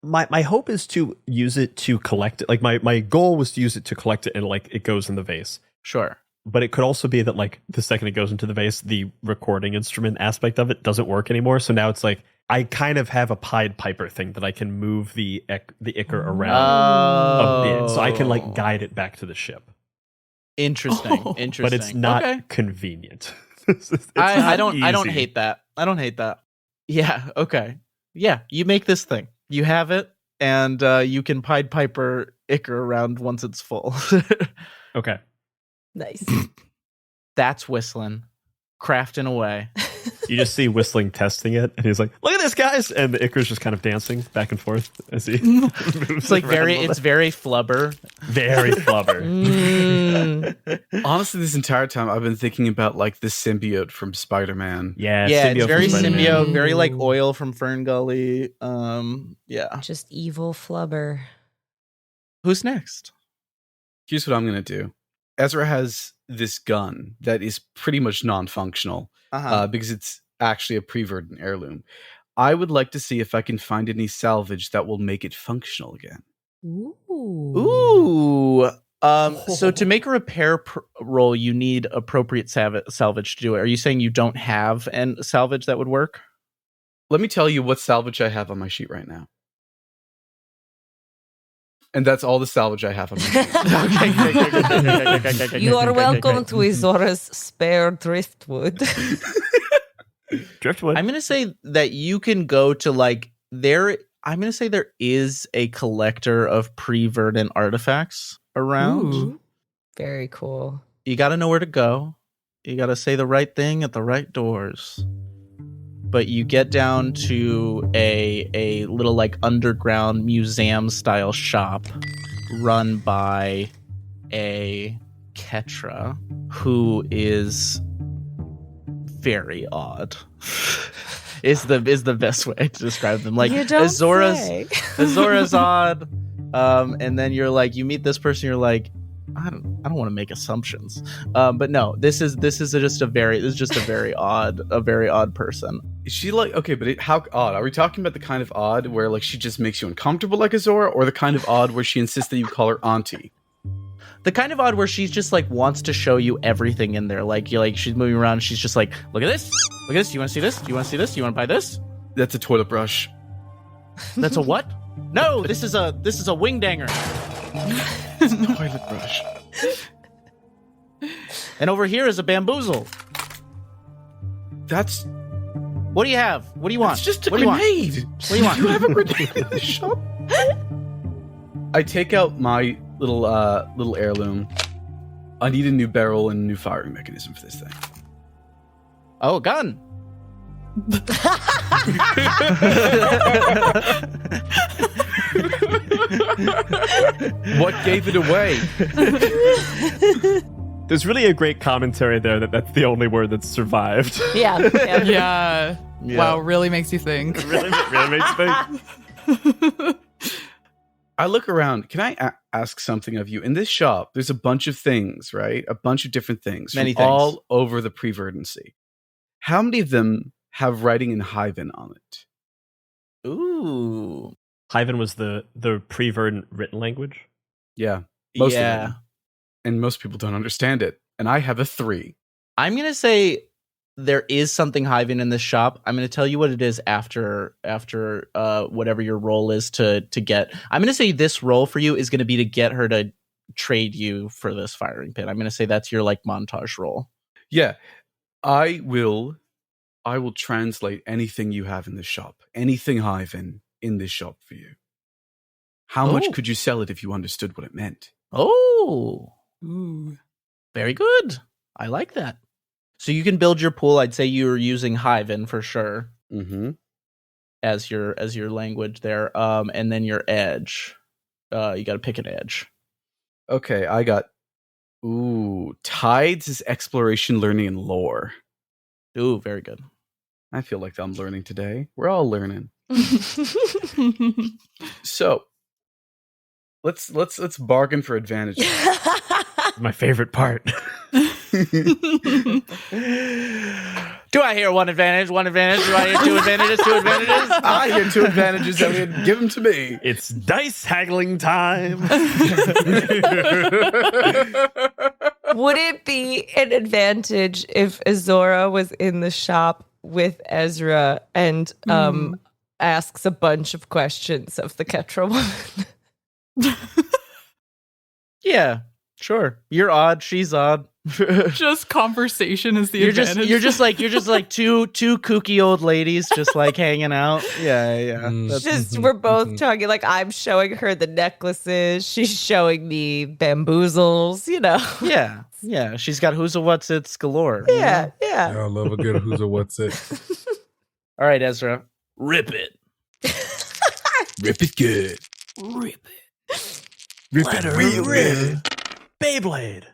My hope is to use it to collect it. Like my goal was to use it to collect it and like it goes in the vase. sure. But it could also be that like the second it goes into the vase, the recording instrument aspect of it doesn't work anymore. So now it's like I kind of have a Pied Piper thing that I can move the Iker around a bit, so I can like guide it back to the ship. Interesting. Interesting. But it's not Okay. convenient. I don't easy. hate that. I don't hate that. Yeah, okay. Yeah, you make this thing. You have it, and you can Pied Piper Iker around once it's full. Okay. Nice. That's Whistlin. Crafting away. You just see Whistling testing it, and he's like, "Look at this, guys!" And the Iker's just kind of dancing back and forth as he moves It's like around a little it's bit. very flubber. very flubber. Honestly, this entire time I've been thinking about like the symbiote from Spider-Man. Yeah, Yeah, symbiote it's very from Spider-Man. symbiote, very like oil from Fern Gully. Yeah. Just evil flubber. Who's next? Here's what I'm gonna do. Ezra has this gun that is pretty much non-functional because it's actually a pre-verdant heirloom. I would like to see if I can find any salvage that will make it functional again. Ooh. So to make a repair roll, you need appropriate salvage to do it. Are you saying you don't have a salvage that would work? Let me tell you what salvage I have on my sheet right now. And that's all the salvage I have on my sheet. You are welcome to Izora's spare driftwood. Driftwood. I'm going to say that you can go to like there. I'm going to say there is a collector of pre-verdant artifacts around. Ooh. Very cool. You got to know where to go. You got to say the right thing at the right doors. but you get down to a little like underground museum style shop run by a Ketra who is very odd. is the best way to describe them. Like Azora's odd. And then you're like, you meet this person, you're like, I don't want to make assumptions. But no, this is just a very odd person. Is she like, okay, but how odd? Are we talking about the kind of odd where like she just makes you uncomfortable like Izora, or the kind of odd where she insists that you call her auntie? The kind of odd where she's just like wants to show you everything in there. Like you like she's moving around and she's just like, look at this. Look at this. Do you want to see this? Do you want to see this? Do you want to buy this? That's a toilet brush. That's a what? No, this is a wing danger. It's a toilet brush. And over here is a bamboozle. That's What do you have? What do you want? It's just a what grenade. What do you want? Do you have a grenade in the shop? I take out my little heirloom. I need a new barrel and a new firing mechanism for this thing. Oh, a gun. What gave it away? There's really a great commentary there that's the only word that's survived. Yeah. Wow, really makes you think. really makes you think. I look around. Can I ask something of you? In this shop, there's a bunch of things, right? A bunch of different things. Many from things. all over the pre-verdancy. How many of them have writing in Hyven on it? Ooh. Hyven was the pre-verdant written language? Yeah. Most of yeah. them. And most people don't understand it. And I have a 3. I'm going to say there is something Hyven in this shop. I'm going to tell you what it is after whatever your role is to get. I'm going to say this role for you is going to be to get her to trade you for this firing pin. I'm going to say that's your like montage role. Yeah. I will translate anything you have in this shop. Anything Hyven in this shop for you. How much could you sell it if you understood what it meant? Oh. Ooh. Very good. I like that. So you can build your pool. I'd say you're using Hyven for sure. Mm-hmm. As your language there. And then your edge. You got to pick an edge. Okay, I got Tides is exploration, learning, and lore. Ooh, very good. I feel like I'm learning today. We're all learning. So let's bargain for advantage. My favorite part. Do I hear one advantage? One advantage? Do I hear 2 advantages? 2 advantages? I hear 2 advantages, Elliot. Give them to me. It's dice haggling time. Would it be an advantage if Izora was in the shop with Ezra and asks a bunch of questions of the Ketra woman? Yeah, sure. You're odd. She's odd. Just conversation is the advantage. You're just like two kooky old ladies just like hanging out. Yeah. We're both talking, like I'm showing her the necklaces, she's showing me bamboozles, you know. Yeah. She's got who's a what's it's galore. Yeah. I love a good who's a what's it. All right, Ezra, rip it. Rip it good. Rip it. Let her rip. Beyblade.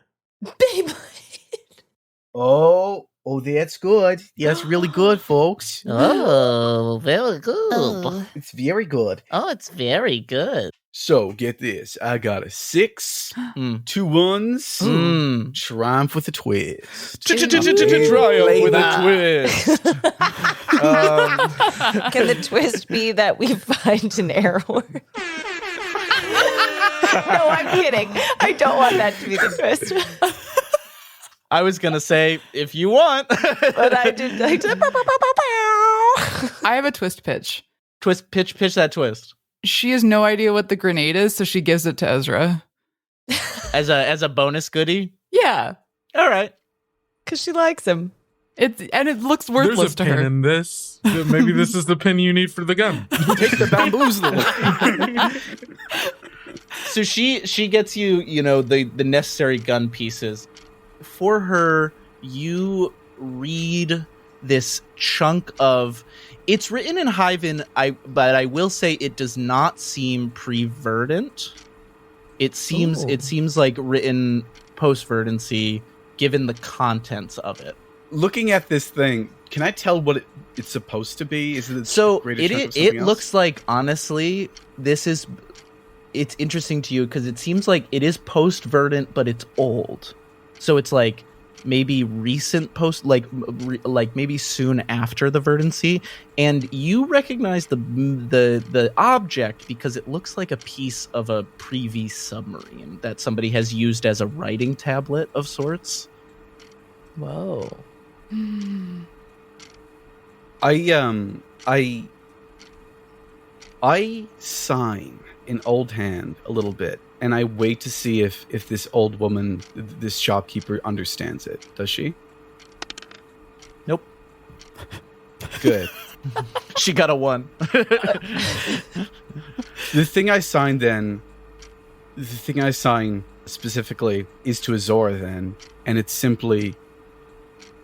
Oh, that's good. That's really good, folks. Oh, very good. It's very good. Oh, it's very good. So, get this. I got a 6, 2 1s, triumph with a twist. Triumph with a twist. Can the twist be that we find an error word? No, I'm kidding. I don't want that to be the twist. I was gonna say if you want, but I did. I have a twist pitch. Pitch that twist. She has no idea what the grenade is, so she gives it to Ezra as a bonus goodie. Yeah, all right, because she likes him. It looks worthless There's a to pin her. in this. Maybe this is the pin you need for the gun. Take the bamboozle. So she gets you, the necessary gun pieces. For her, you read this chunk of. It's written in Hyven, but I will say it does not seem pre-verdant. It seems like written post-verdancy, given the contents of it. Looking at this thing, can I tell what it's supposed to be? Is it so? It looks like, honestly, it's interesting to you because it seems like it is post-verdant, but it's old. So it's like maybe recent like maybe soon after the verdancy, and you recognize the object because it looks like a piece of a previous submarine that somebody has used as a writing tablet of sorts. Whoa. I sign in old hand a little bit, and I wait to see if this old woman, this shopkeeper, understands it. Does she? Nope. Good. She got a 1. The thing I sign specifically is to Izora then, and it's simply,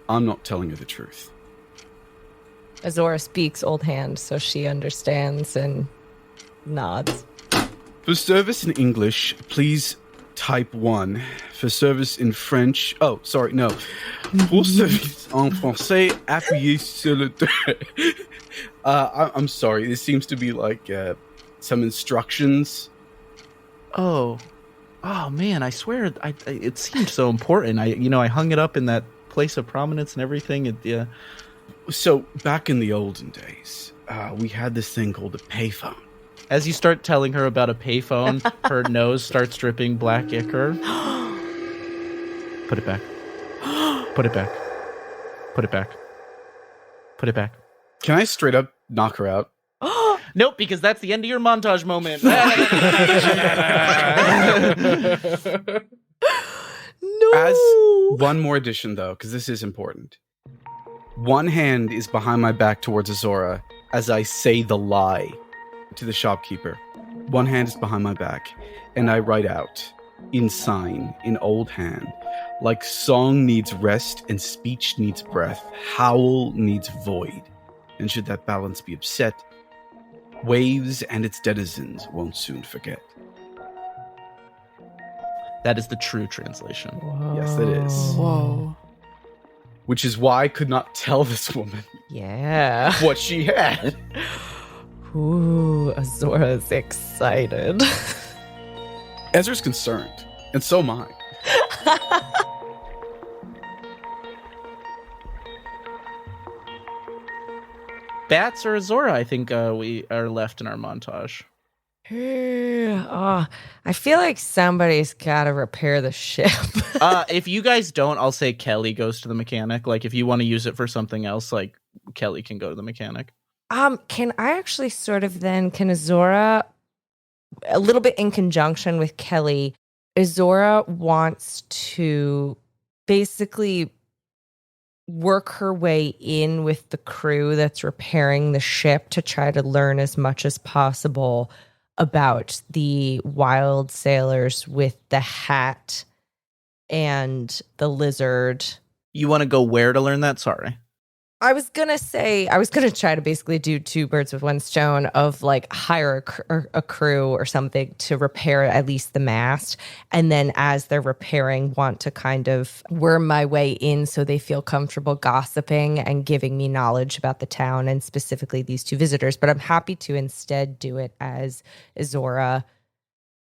I'm not telling her the truth. Izora speaks Old Hand, so she understands and nods. For service in English, please type 1. For service in French... Oh, sorry, no. Pour service en français, appuyez sur le 2. I'm sorry, this seems to be like some instructions. Oh man, I swear, it seemed so important. I hung it up in that place of prominence and everything. Yeah. So, back in the olden days, we had this thing called a payphone. As you start telling her about a payphone, her nose starts dripping black ichor. Put it back. Put it back. Put it back. Put it back. Can I straight up knock her out? Nope, because that's the end of your montage moment. No. As one more addition, though, because this is important. One hand is behind my back towards Izora as I say the lie to the shopkeeper. One hand is behind my back, and I write out, in sign, in old hand, like song needs rest and speech needs breath, howl needs void. And should that balance be upset, waves and its denizens won't soon forget. That is the true translation. Whoa. Yes, it is. Whoa. Which is why I could not tell this woman Yeah. what she had. Ooh, Azora's excited. Ezra's concerned, and so am I. Bats or Izora, I think we are left in our montage. Oh, I feel like somebody's got to repair the ship. If you guys don't, I'll say Kelly goes to the mechanic. Like, if you want to use it for something else, like, Kelly can go to the mechanic. Can I actually can Izora, a little bit in conjunction with Kelly, Izora wants to basically work her way in with the crew that's repairing the ship to try to learn as much as possible about the Wildsailors with the hat and the lizard. You want to go where to learn that? Sorry. I was going to try to basically do 2 birds with 1 stone of like hire a crew or something to repair at least the mast. And then as they're repairing, want to kind of worm my way in so they feel comfortable gossiping and giving me knowledge about the town and specifically these 2 visitors. But I'm happy to instead do it as Izora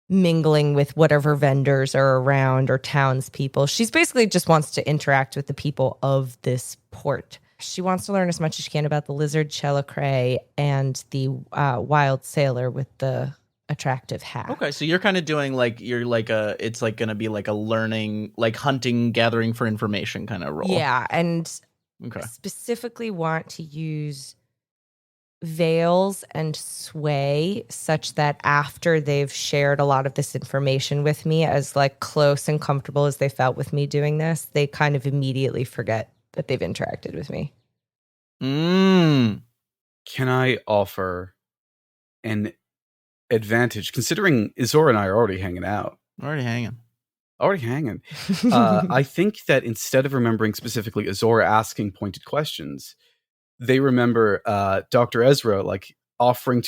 mingling with whatever vendors are around or townspeople. She's basically just wants to interact with the people of this port. She wants to learn as much as she can about the lizard Shenuque and the wild sailor with the attractive hat. Okay, so you're kind of doing it's like going to be like a learning, like hunting, gathering for information kind of role. Yeah, and specifically want to use veils and sway such that after they've shared a lot of this information with me, as like close and comfortable as they felt with me doing this, they kind of immediately forget that they've interacted with me. Can I offer an advantage, considering Izora and I are already hanging out? Already hanging. I think that instead of remembering specifically Izora asking pointed questions, they remember Dr. Ezra like offering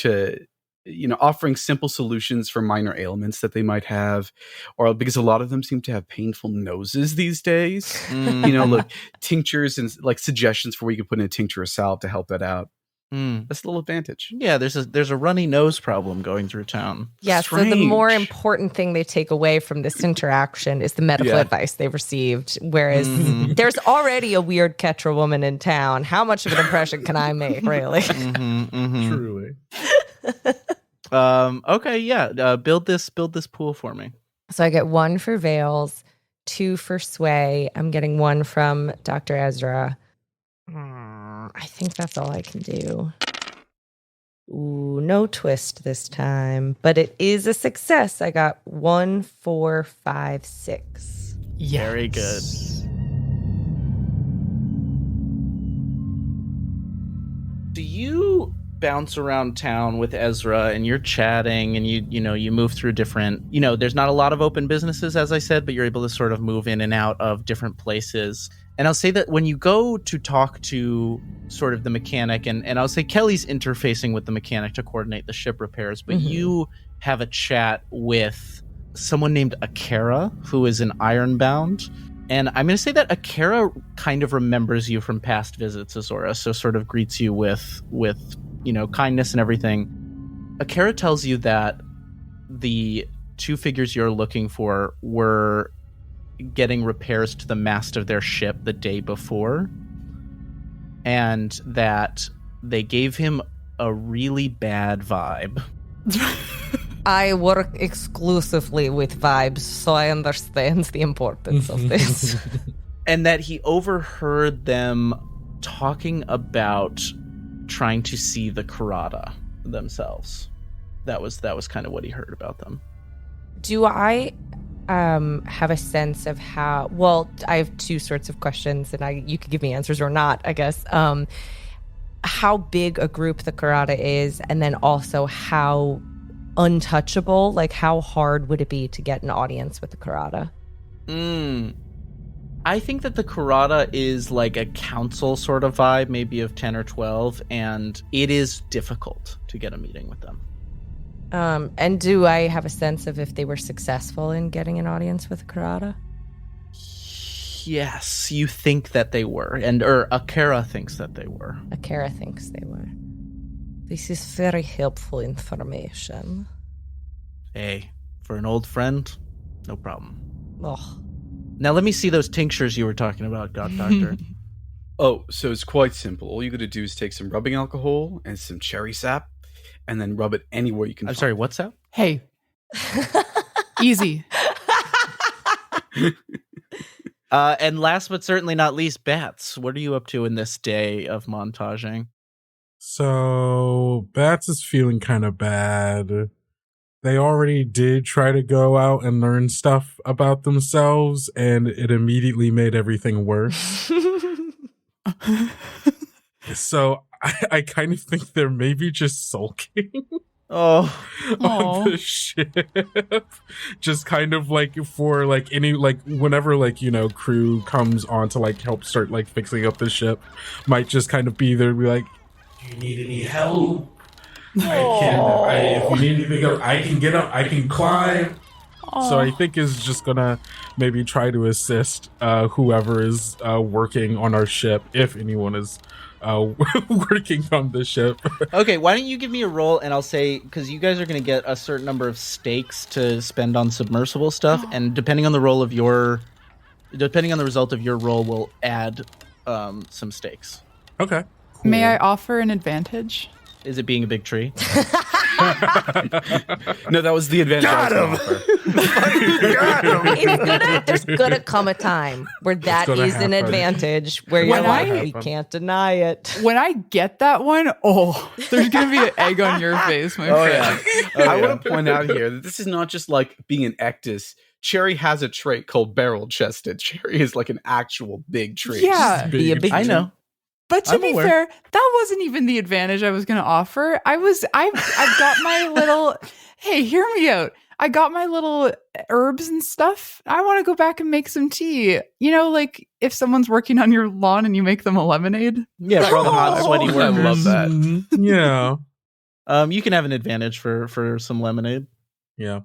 simple solutions for minor ailments that they might have, or because a lot of them seem to have painful noses these days. Like tinctures and like suggestions for where you can put in a tincture or salve to help that out. That's a little advantage. Yeah, there's a runny nose problem going through town. Yeah, so the more important thing they take away from this interaction is the medical advice they've received. Whereas there's already a weird Ketra woman in town. How much of an impression can I make, really? Truly. Okay, yeah. Build this pool for me. So I get 1 for Veils, 2 for Sway. I'm getting 1 from Dr. Ezra. I think that's all I can do. Ooh, no twist this time, but it is a success. I got 1, 4, 5, 6. Yes. Very good. Do you bounce around town with Ezra and you're chatting and you move through different, there's not a lot of open businesses, as I said, but you're able to sort of move in and out of different places. And I'll say that when you go to talk to sort of the mechanic, and I'll say Kelly's interfacing with the mechanic to coordinate the ship repairs, but you have a chat with someone named Akara, who is an Ironbound. And I'm going to say that Akara kind of remembers you from past visits, Izora, so sort of greets you with kindness and everything. Akara tells you that the 2 figures you're looking for were getting repairs to the mast of their ship the day before, and that they gave him a really bad vibe. I work exclusively with vibes, so I understand the importance of this. And that he overheard them talking about trying to see the Karada themselves. That was kind of what he heard about them. Do I have a sense of how? Well, I have 2 sorts of questions, and you could give me answers or not, I guess. How big a group the Karada is, and then also how untouchable, like how hard would it be to get an audience with the Karada? I think that the Karada is like a council sort of vibe, maybe of 10 or 12, and it is difficult to get a meeting with them. And do I have a sense of if they were successful in getting an audience with Karada? Yes, you think that they were, or Akara thinks that they were. Akara thinks they were. This is very helpful information. Hey, for an old friend, no problem. Oh. Now let me see those tinctures you were talking about, God Doctor. Oh, so it's quite simple. All you got to do is take some rubbing alcohol and some cherry sap, and then rub it anywhere you can. I'm sorry, what's that? Hey. Easy. And last but certainly not least, Bats. What are you up to in this day of montaging? So Bats is feeling kind of bad. They already did try to go out and learn stuff about themselves, and it immediately made everything worse. So I kind of think they're maybe just sulking. On the ship. Just kind of like for like any like whenever like crew comes on to like help start like fixing up the ship, might just kind of be there and be like, "Do you need any help? If you need anything else, I can get up, I can climb." So I think is just gonna maybe try to assist whoever is working on our ship, if anyone is working on the ship. Okay, why don't you give me a roll, and I'll say, because you guys are going to get a certain number of stakes to spend on submersible stuff, and depending on the result of your roll, we'll add some stakes. Okay. Cool. May I offer an advantage? Is it being a big tree? No, that was the advantage. Got him. There's gonna come a time where that is an advantage, where you're like, we can't deny it. When I get that one, there's gonna be an egg on your face, my friend. I want to point out here that this is not just like being an ectus. Cherry has a trait called barrel-chested. Cherry is like an actual big tree. Yeah, be a big I know. But to be fair, that wasn't even the advantage I was going to offer. I've got my little, hey, hear me out. I got my little herbs and stuff. I want to go back and make some tea. You know, like if someone's working on your lawn and you make them a lemonade. Yeah, for all the hot, sweaty I workers. love that. Yeah. You can have an advantage for some lemonade. Yeah.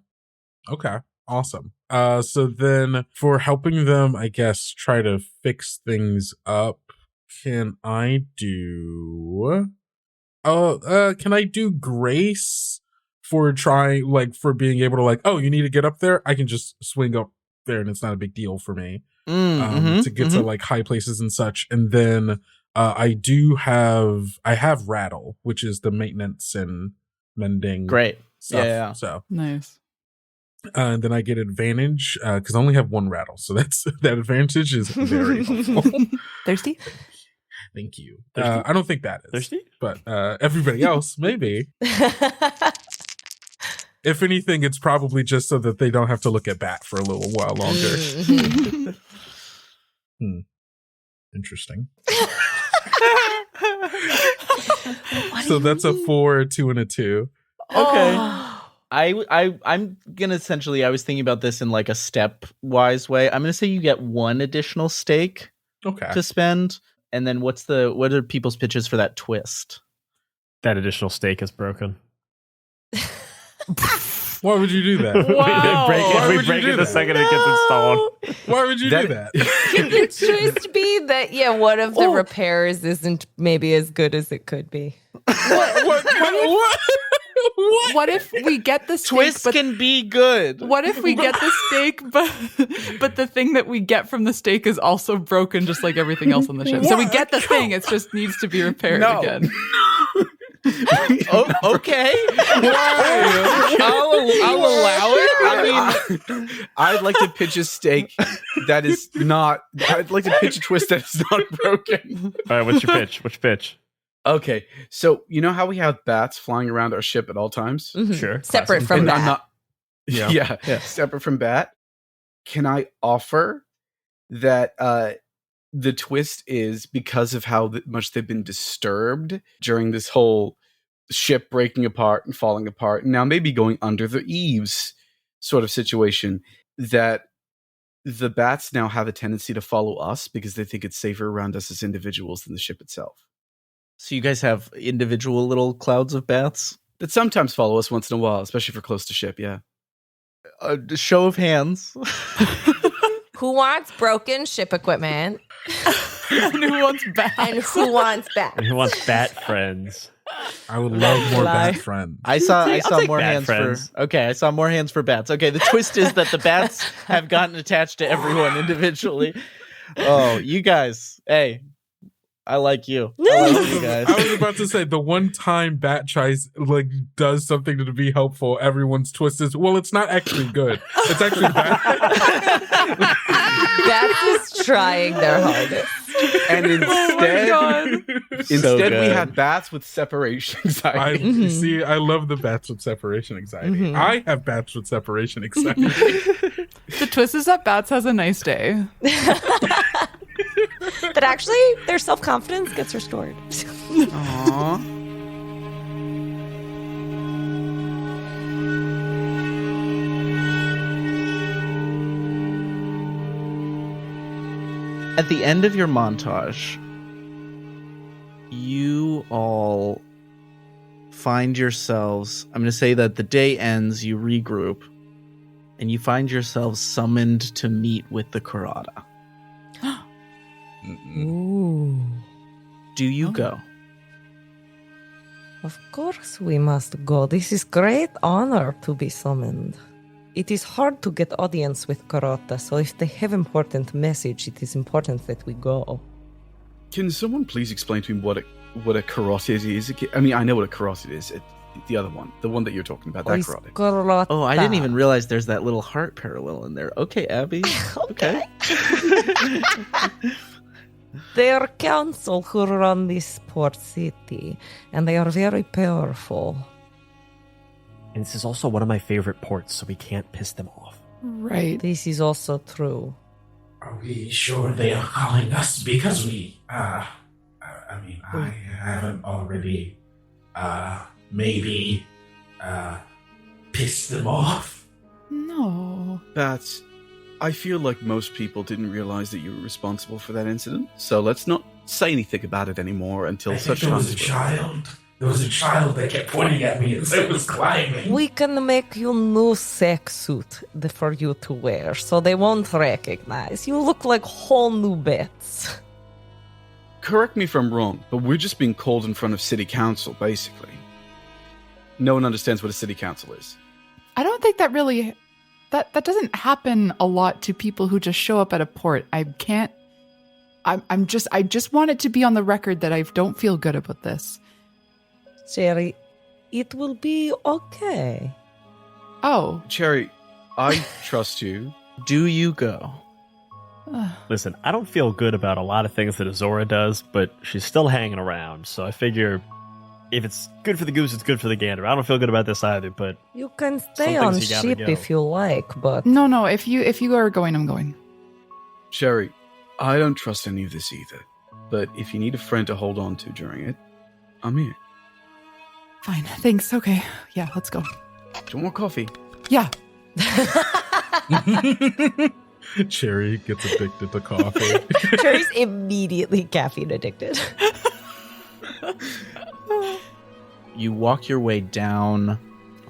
Okay. Awesome. So then for helping them, I guess, try to fix things up, can I do grace for trying, like, for being able to, like, oh, you need to get up there? I can just swing up there and it's not a big deal for me. To get to like high places and such. And then I have rattle, which is the maintenance and mending Great. stuff. Yeah. So Nice. and then I get advantage because I only have one rattle, so that advantage is very helpful. Thirsty? Thank you. Thirsty? I don't think that is Thirsty? but everybody else maybe. If anything, it's probably just so that they don't have to look at Bat for a little while longer. Interesting. So that's a 4, a 2, and a 2. Okay. I'm gonna essentially, I was thinking about this in like a stepwise way. I'm gonna say you get 1 additional stake Okay. to spend, and then what are people's pitches for that twist? That additional stake is broken. Why would you do that? Wow. We break it the second it gets installed. Why would you do that? Could the twist be that, one of the repairs isn't maybe as good as it could be? What if we get the steak, Twist but can be good. what if we get the steak, but the thing that we get from the steak is also broken, just like everything else on the ship? So we get the thing, it just needs to be repaired again. Oh, okay. I'll allow it. I mean, I'd like to pitch a stake that is not. I'd like to pitch a twist that is not broken. All right, what's your pitch? Which pitch? Okay, so you know how we have bats flying around our ship at all times? Mhm. Sure. Separate Classic. from And that. I'm not. Yeah. Yeah, separate from bat. Can I offer that the twist is because of how much they've been disturbed during this whole ship breaking apart and falling apart, and now maybe going under the eaves sort of situation, that the bats now have a tendency to follow us because they think it's safer around us as individuals than the ship itself. so you guys have individual little clouds of bats? That sometimes follow us once in a while, especially if we're close to ship, yeah. Show of hands. Who wants broken ship equipment? And who wants bad? And who wants And bats? who wants bat friends? I would love more Lie. Bat friends. I saw I'll take more bat hands friends. for. Okay, I saw more hands for bats. Okay, the twist is that the bats have gotten attached to everyone individually. Oh, you guys! Hey, I like you. I like you guys. I was about to say the one time Bat tries does something to be helpful, everyone's twist is, well, it's not actually good. It's actually bad. Bats is trying their hardest. And instead, So we good. have bats with separation I anxiety. see. I love the bats with separation anxiety. Mhm. I have bats with separation anxiety. The twist is that Bats has a nice day. That actually their self-confidence gets restored. Aww. At the end of your montage, you all find yourselves, I'm going to say that the day ends, you regroup, and you find yourselves summoned to meet with the Kurata. Ooh. Do you go? Of course we must go. This is great honor to be summoned. It is hard to get audience with Karota, so if they have important message, it is important that we go. Can someone please explain to me what a carotid is? I mean, I know what a carotid is. The other one, the one that you're talking about, that Is carotid. Karota. Oh, I didn't even realize there's that little heart parallel in there. Okay, Abby. Okay. They are council who run this port city, and they are very powerful. And this is also one of my favorite ports, so we can't piss them off. Right. This is also true. Are we sure they are calling us because we, I haven't already, maybe, pissed them off? No. Bats, I feel like most people didn't realize that you were responsible for that incident, so let's not say anything about it anymore until I such think there time. was a child. There was a child that kept pointing at me as I was climbing. We can make you new sex suit for you to wear, so they won't recognize. You look like whole new bits. Correct me if I'm wrong, but we're just being called in front of city council, basically. No one understands what a city council is. I don't think that really... That doesn't happen a lot to people who just show up at a port. I just want it to be on the record that I don't feel good about this. Jerry, it will be okay. Oh. Cherry, I trust you. Do you go? Listen, I don't feel good about a lot of things that Izora does, but she's still hanging around, so I figure if it's good for the goose, it's good for the gander. I don't feel good about this either, but... You can stay on ship if you like, but... No, if you are going, I'm going. Cherry, I don't trust any of this either, but if you need a friend to hold on to during it, I'm here. Fine, thanks. Okay. Yeah, let's go. Do you want more coffee? Yeah. Cherry gets addicted to coffee. Cherry's immediately caffeine addicted. You walk your way down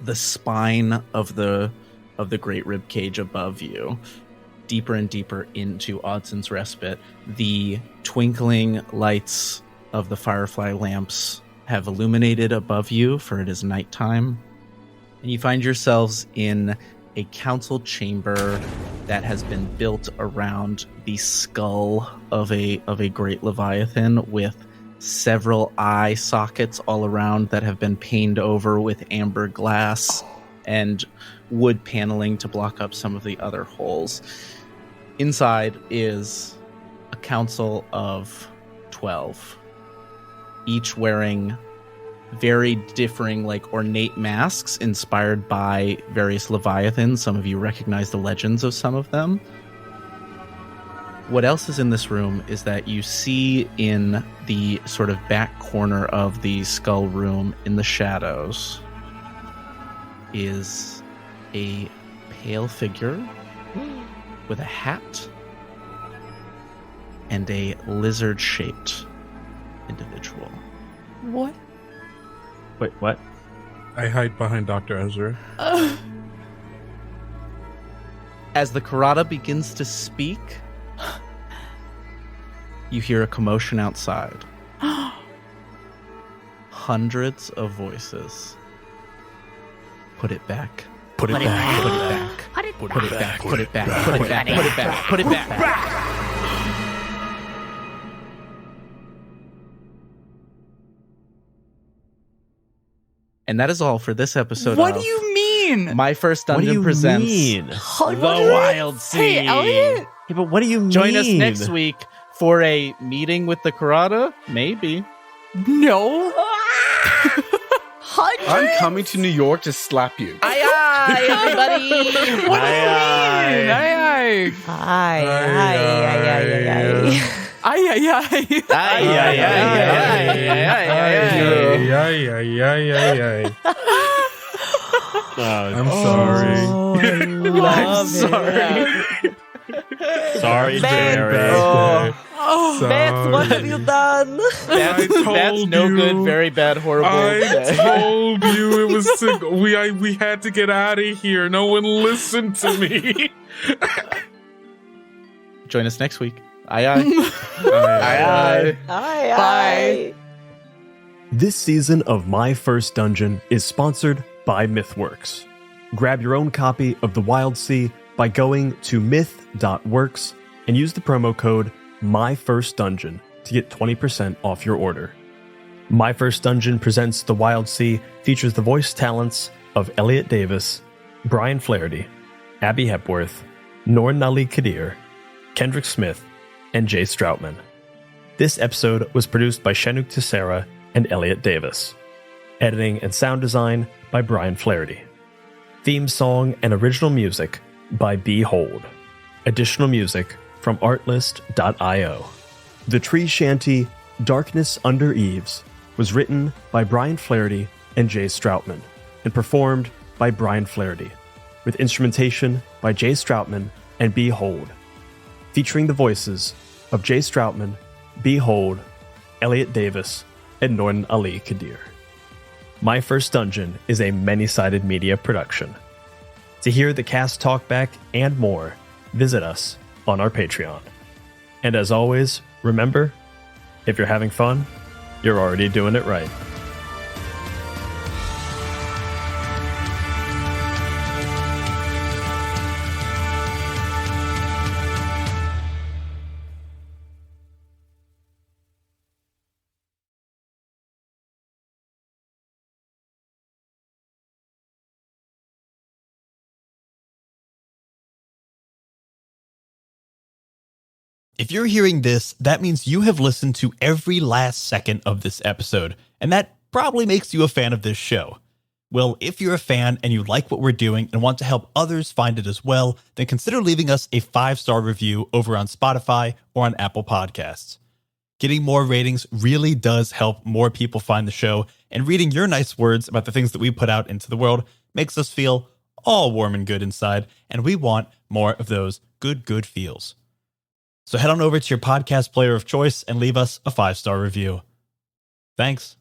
the spine of the great rib cage above you, deeper and deeper into Odson's Respite. The twinkling lights of the Firefly lamps have illuminated above you, for it is nighttime. And you find yourselves in a council chamber that has been built around the skull of a great leviathan, with several eye sockets all around that have been painted over with amber glass and wood paneling to block up some of the other holes. Inside is a council of 12, each wearing very differing, ornate masks inspired by various leviathans. Some of you recognize the legends of some of them. What else is in this room is that you see in the sort of back corner of the skull room, in the shadows, is a pale figure with a hat and a lizard-shaped individual. What? Wait, what? I hide behind Dr. Ezra. As the Karada begins to speak, you hear a commotion outside. Hundreds of voices. Put it back. Put it back. Put it back. Put it back. Put it back. Put it back. Put it back. Put it back. And that is all for this episode. What do you mean? My First Dungeon presents The Wildsea. Hey, Elliot. Yeah, but what do you mean? Join us next week for a meeting with the Karada? Maybe. No. I'm coming to New York to slap you. Aye, everybody. What do you mean? Aye. Aye. I'm sorry. I'm sorry. Sorry, Jerry. Beth, what have you done? That's no good, very bad, horrible. I told you it was we had to get out of here. No one listened to me. Join us next week. Aye. Aye. Bye. This season of My First Dungeon is sponsored by Mythworks. Grab your own copy of The Wildsea by going to myth.works and use the promo code MyFirstDungeon to get 20% off your order. My First Dungeon presents The Wildsea features the voice talents of Elliot Davis, Brian Flaherty, Abby Hepworth, Nordin Kadir, Kendrick Smith, and Jay Strautman. This episode was produced by Shenuque Tissera and Elliot Davis. Editing and sound design by Brian Flaherty. Theme song and original music by Behold. Additional music from artlist.io. The tree shanty Darkness Under Eaves was written by Brian Flaherty and Jay Strautman and performed by Brian Flaherty. with instrumentation by Jay Strautman and Behold, featuring the voices of Jay Strautman, Behold, Elliot Davis, and Nordin Ali Kadir. My First Dungeon is a many-sided media production. To hear the cast talk back and more, visit us on our Patreon. And as always, remember, if you're having fun, you're already doing it right. If you're hearing this, that means you have listened to every last second of this episode, and that probably makes you a fan of this show. Well, if you're a fan and you like what we're doing and want to help others find it as well, then consider leaving us a 5-star review over on Spotify or on Apple Podcasts. Getting more ratings really does help more people find the show, and reading your nice words about the things that we put out into the world makes us feel all warm and good inside, and we want more of those good feels. So head on over to your podcast player of choice and leave us a 5-star review. Thanks.